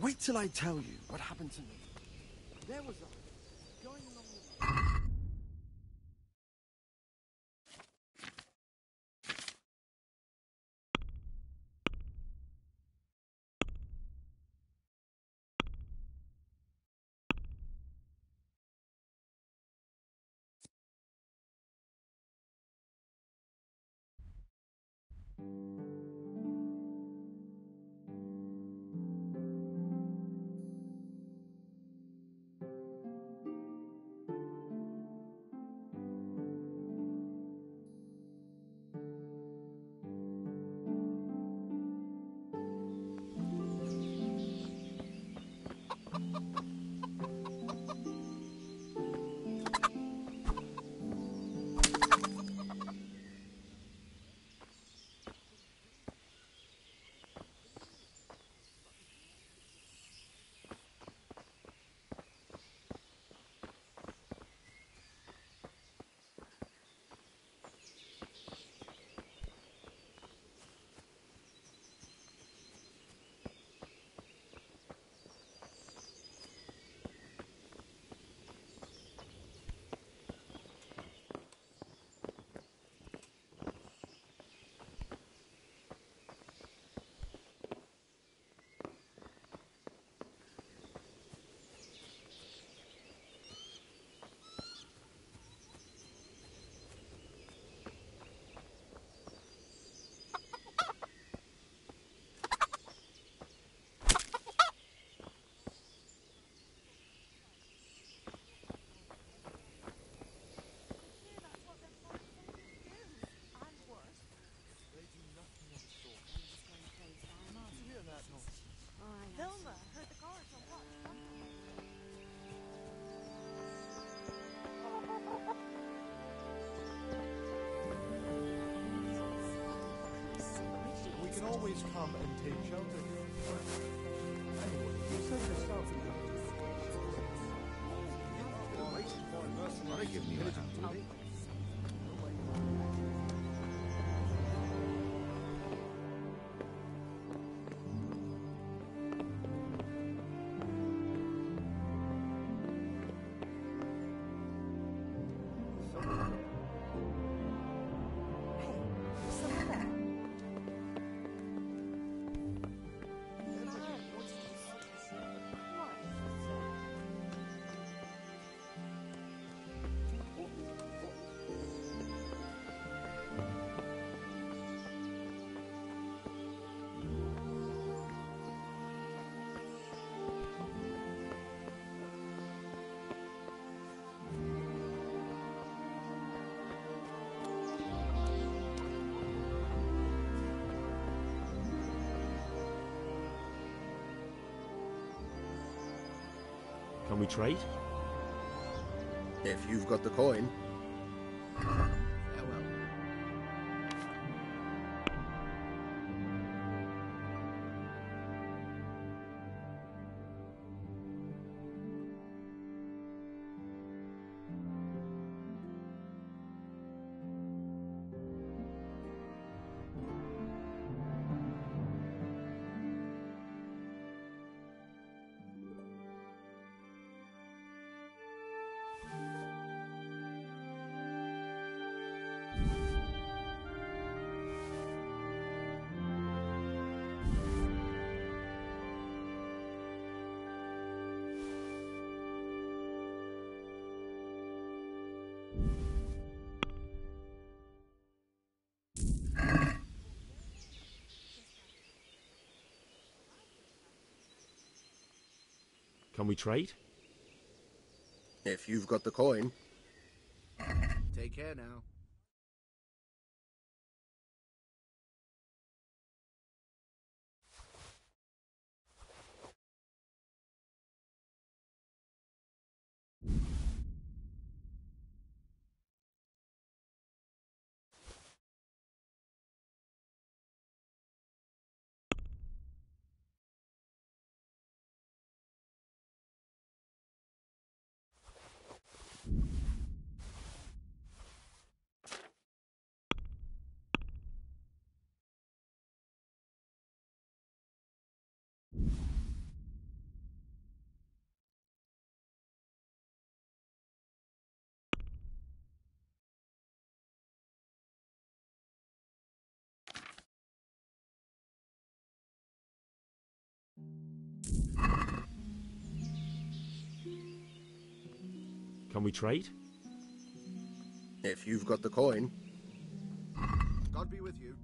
Wait till I tell you what happened to me. There was a... going along the... Hilma heard the guards on watch. We can always come and take shelter here. Anyway, you said yourself you Give me a hand. Can we trade? If you've got the coin. Can we trade? If you've got the coin. Take care now. Can we trade? If you've got the coin. God be with you.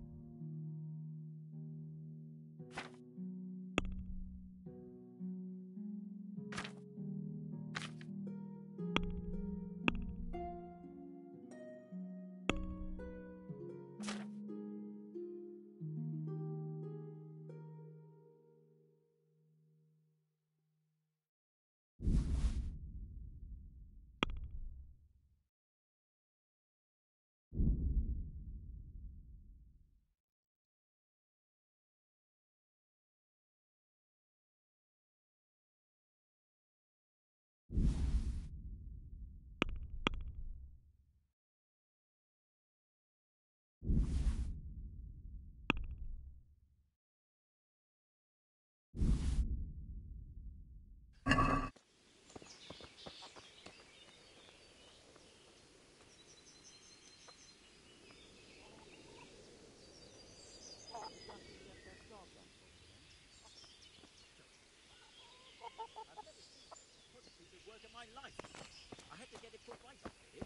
I had to get it put right up here.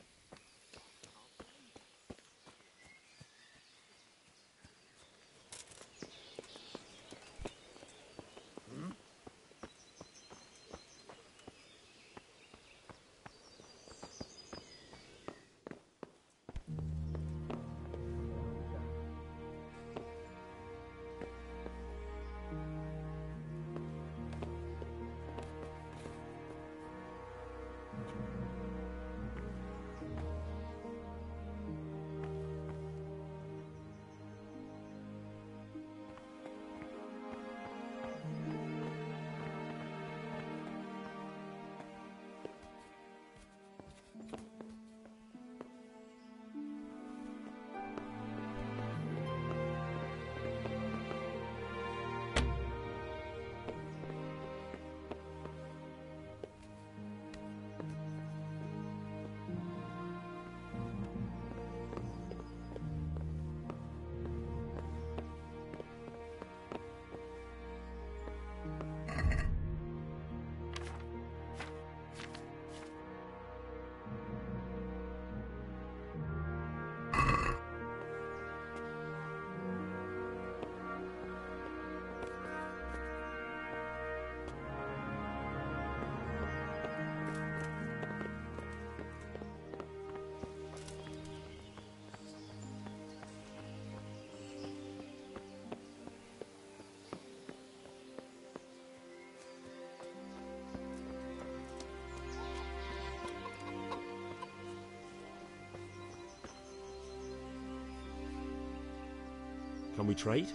Can we trade?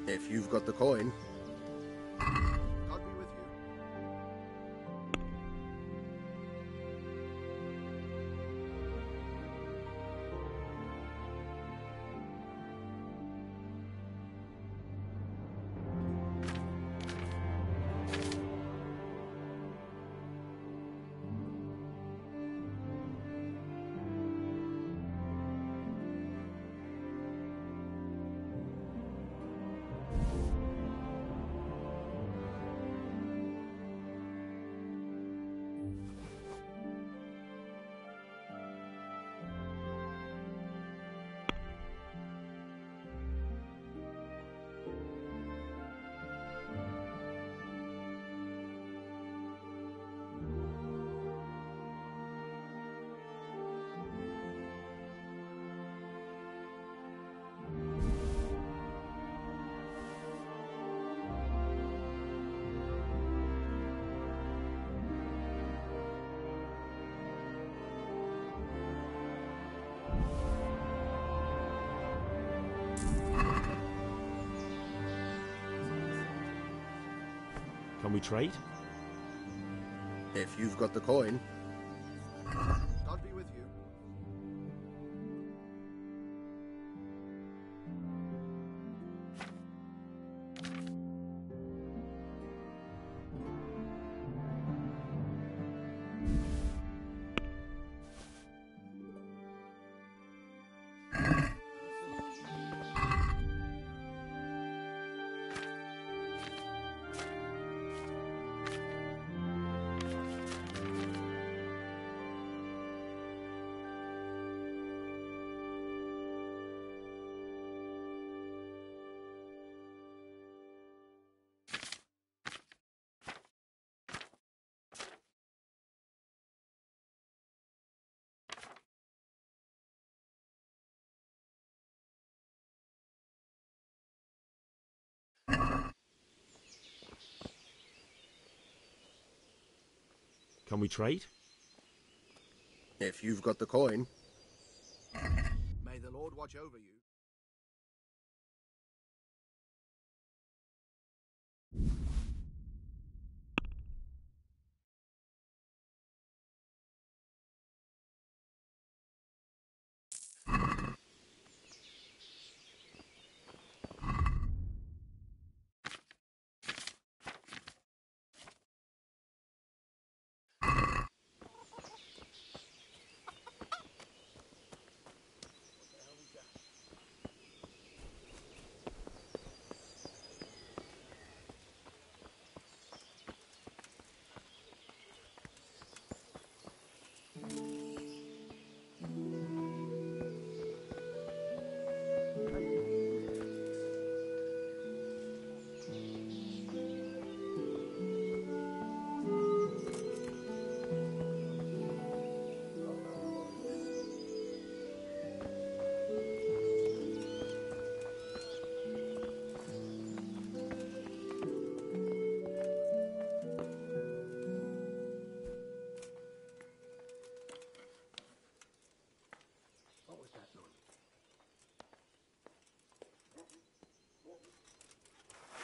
If you've got the coin. God be with you. Can we trade? If you've got the coin. God be with you. Can we trade? If you've got the coin. May the Lord watch over you.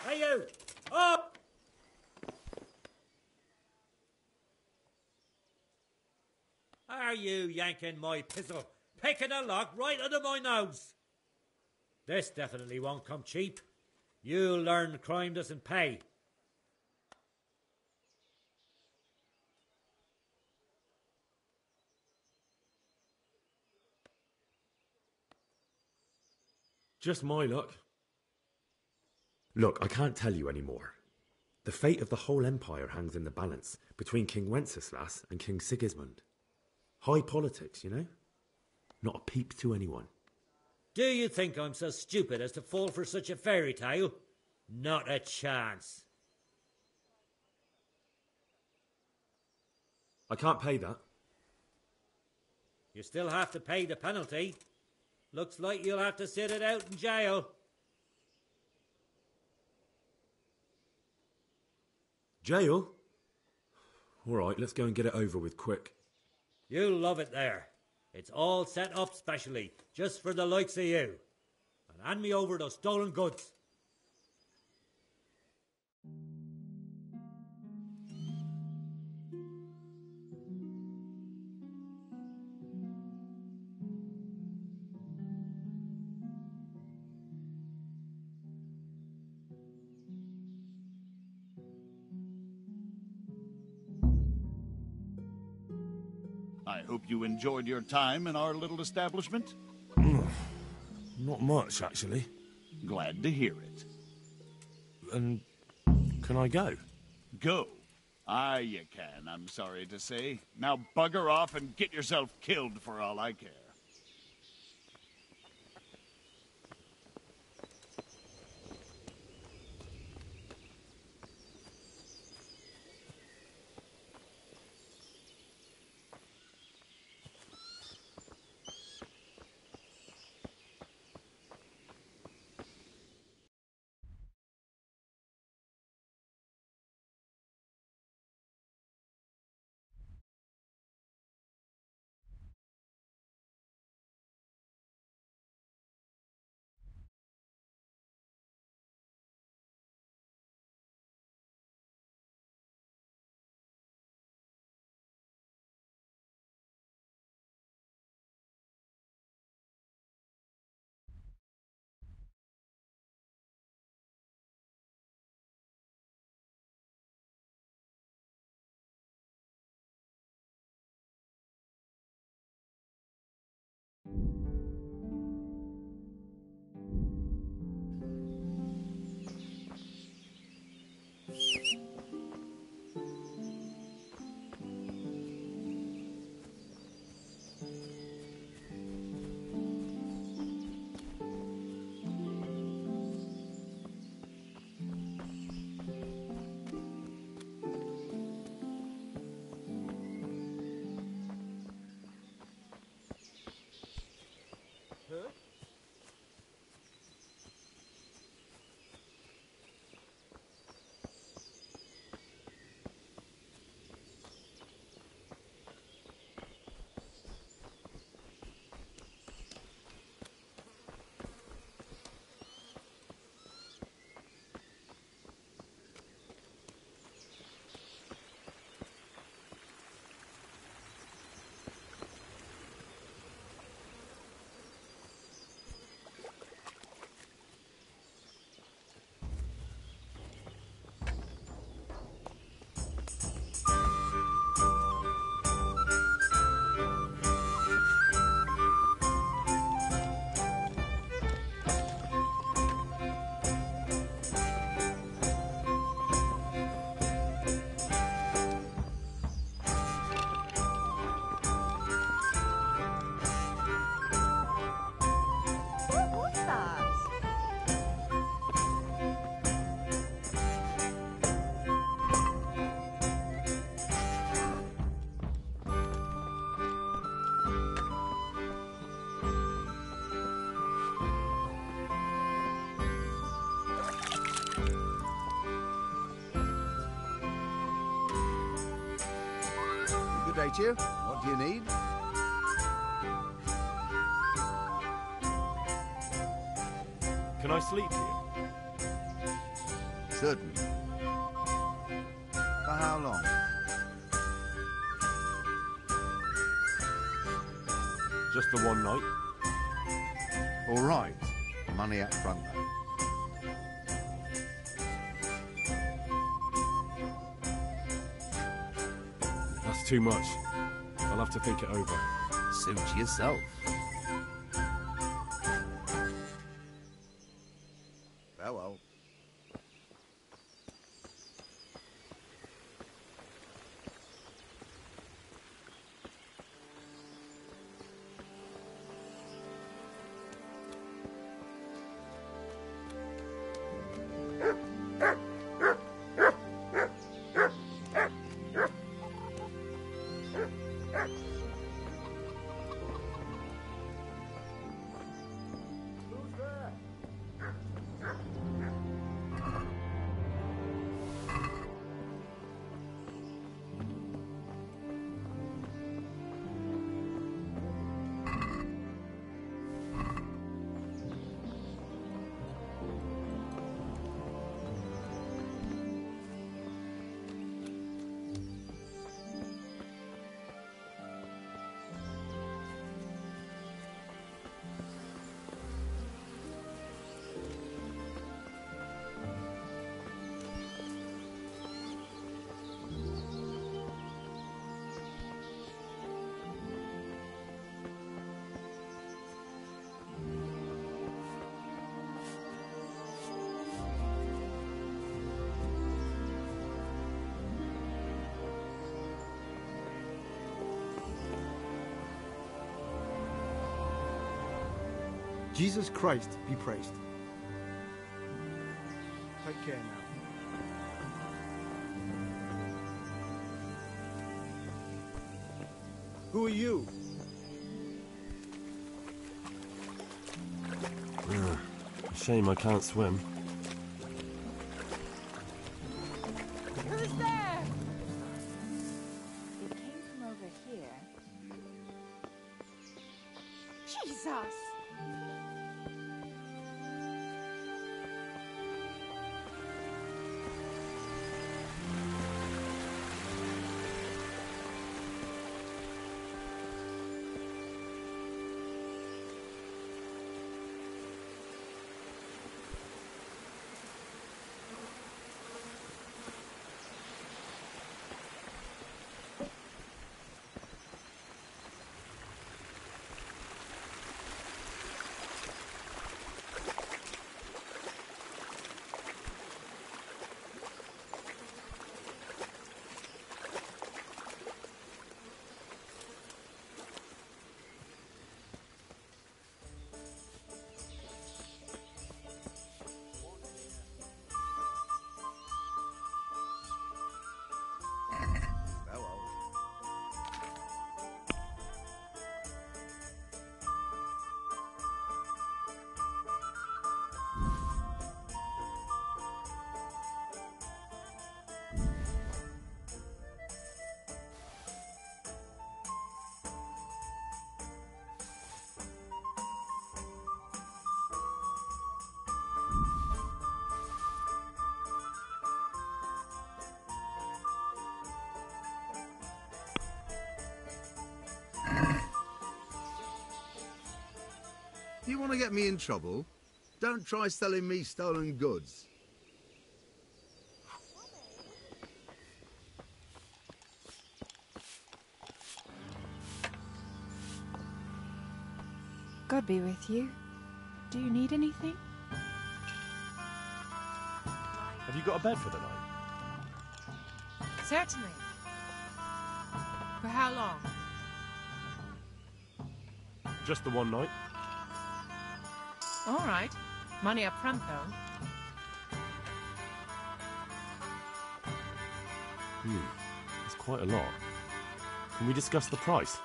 Hey you! Up! Are you yanking my pistol? Picking a lock right under my nose! This definitely won't come cheap. You'll learn crime doesn't pay. Just my luck. Look, I can't tell you anymore. The fate of the whole empire hangs in the balance between King Wenceslaus and King Sigismund. High politics, you know? Not a peep to anyone. Do you think I'm so stupid as to fall for such a fairy tale? Not a chance. I can't pay that. You still have to pay the penalty. Looks like you'll have to sit it out in jail. Jail? All right, let's go and get it over with quick. You'll love it there. It's all set up specially, just for the likes of you. And hand me over those stolen goods. I hope you enjoyed your time in our little establishment. Not much, actually. Glad to hear it. And can I go? Go? Aye, you can, I'm sorry to say. Now bugger off and get yourself killed for all I care. appreciate you. What do you need? Can I sleep here? Certainly. For how long? Just the one night. All right. Money up front, though. That's too much. I'll have to think it over. Suit yourself. Farewell. Jesus Christ be praised. Take care now. Who are you? Shame I can't swim. Who's there? It came from over here. Jesus! You want to get me in trouble? Don't try selling me stolen goods. God be with you. Do you need anything? Have you got a bed for the night? Certainly. For how long? Just the one night. All right. Money up front, though. It's quite a lot. Can we discuss the price?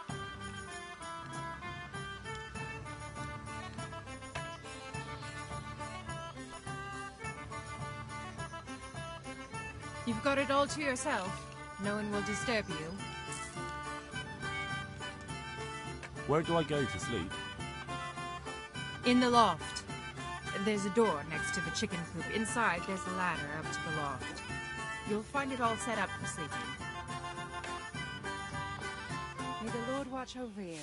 You've got it all to yourself. No one will disturb you. Where do I go to sleep? In the loft. There's a door next to the chicken coop. Inside, there's a ladder up to the loft. You'll find it all set up for sleeping. May the Lord watch over you.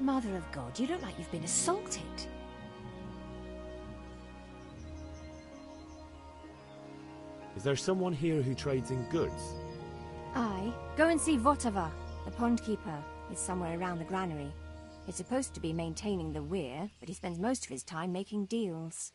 Mother of God, you look like you've been assaulted. Is there someone here who trades in goods? Aye. Go and see Votava, the pond keeper. He's somewhere around the granary. He's supposed to be maintaining the weir, but he spends most of his time making deals.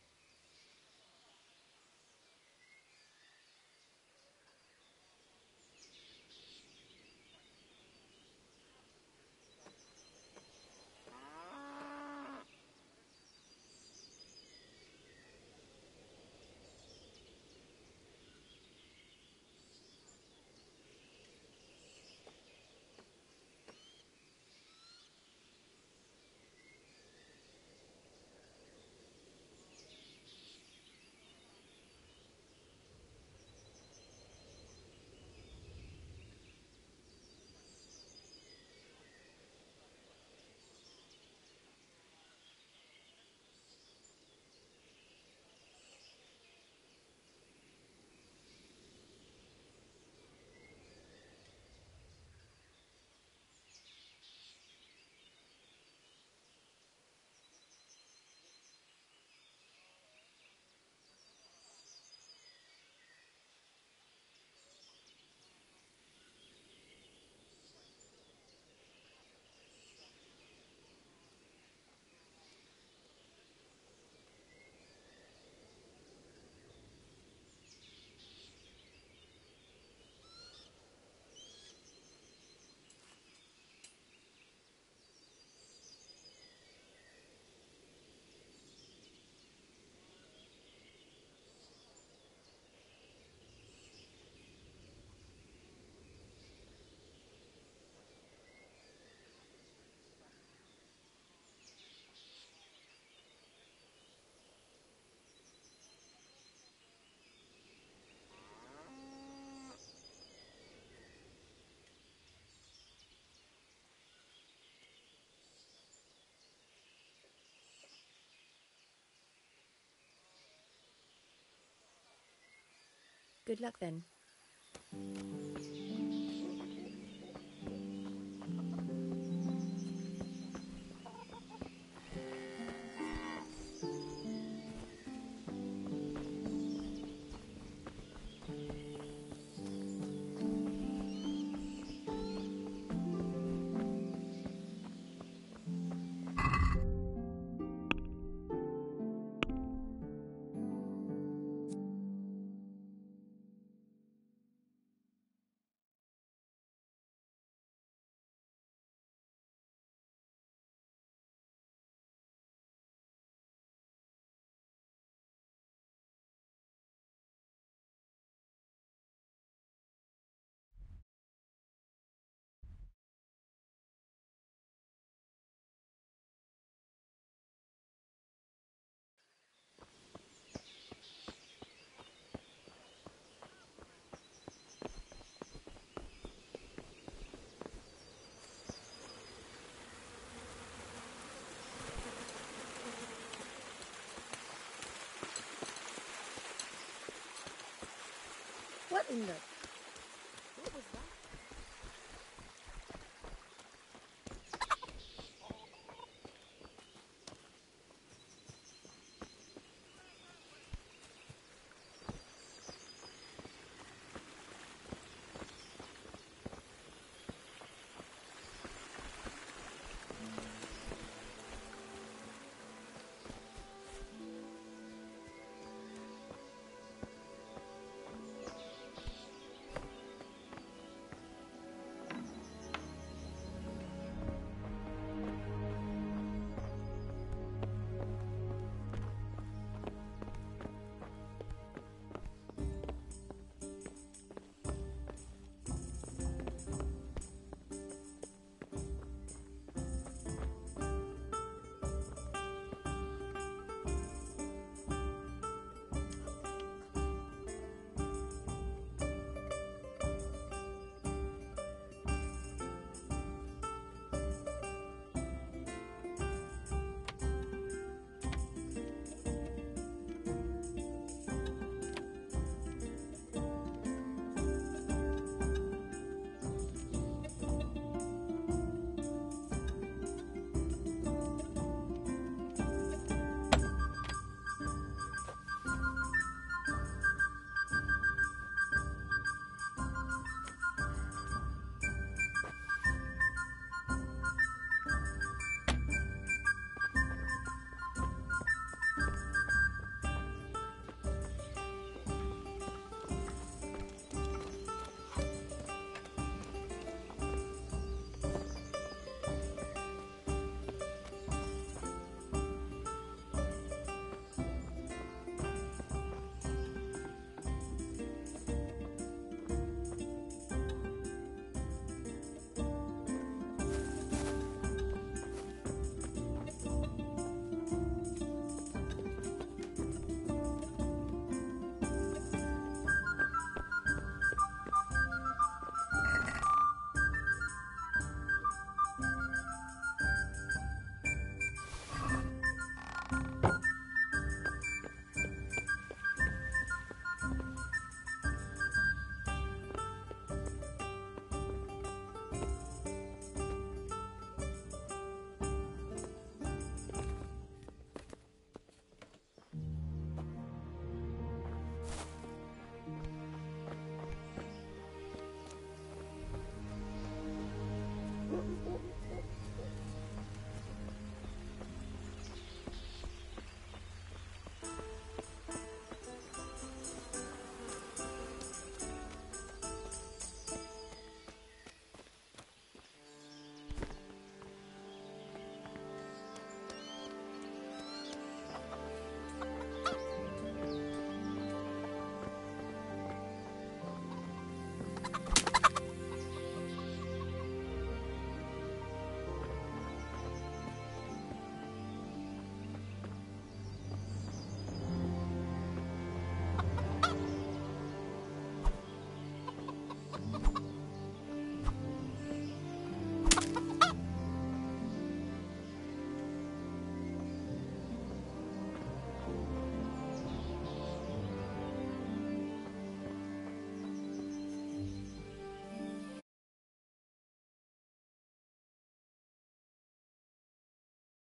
Good luck then. What in the...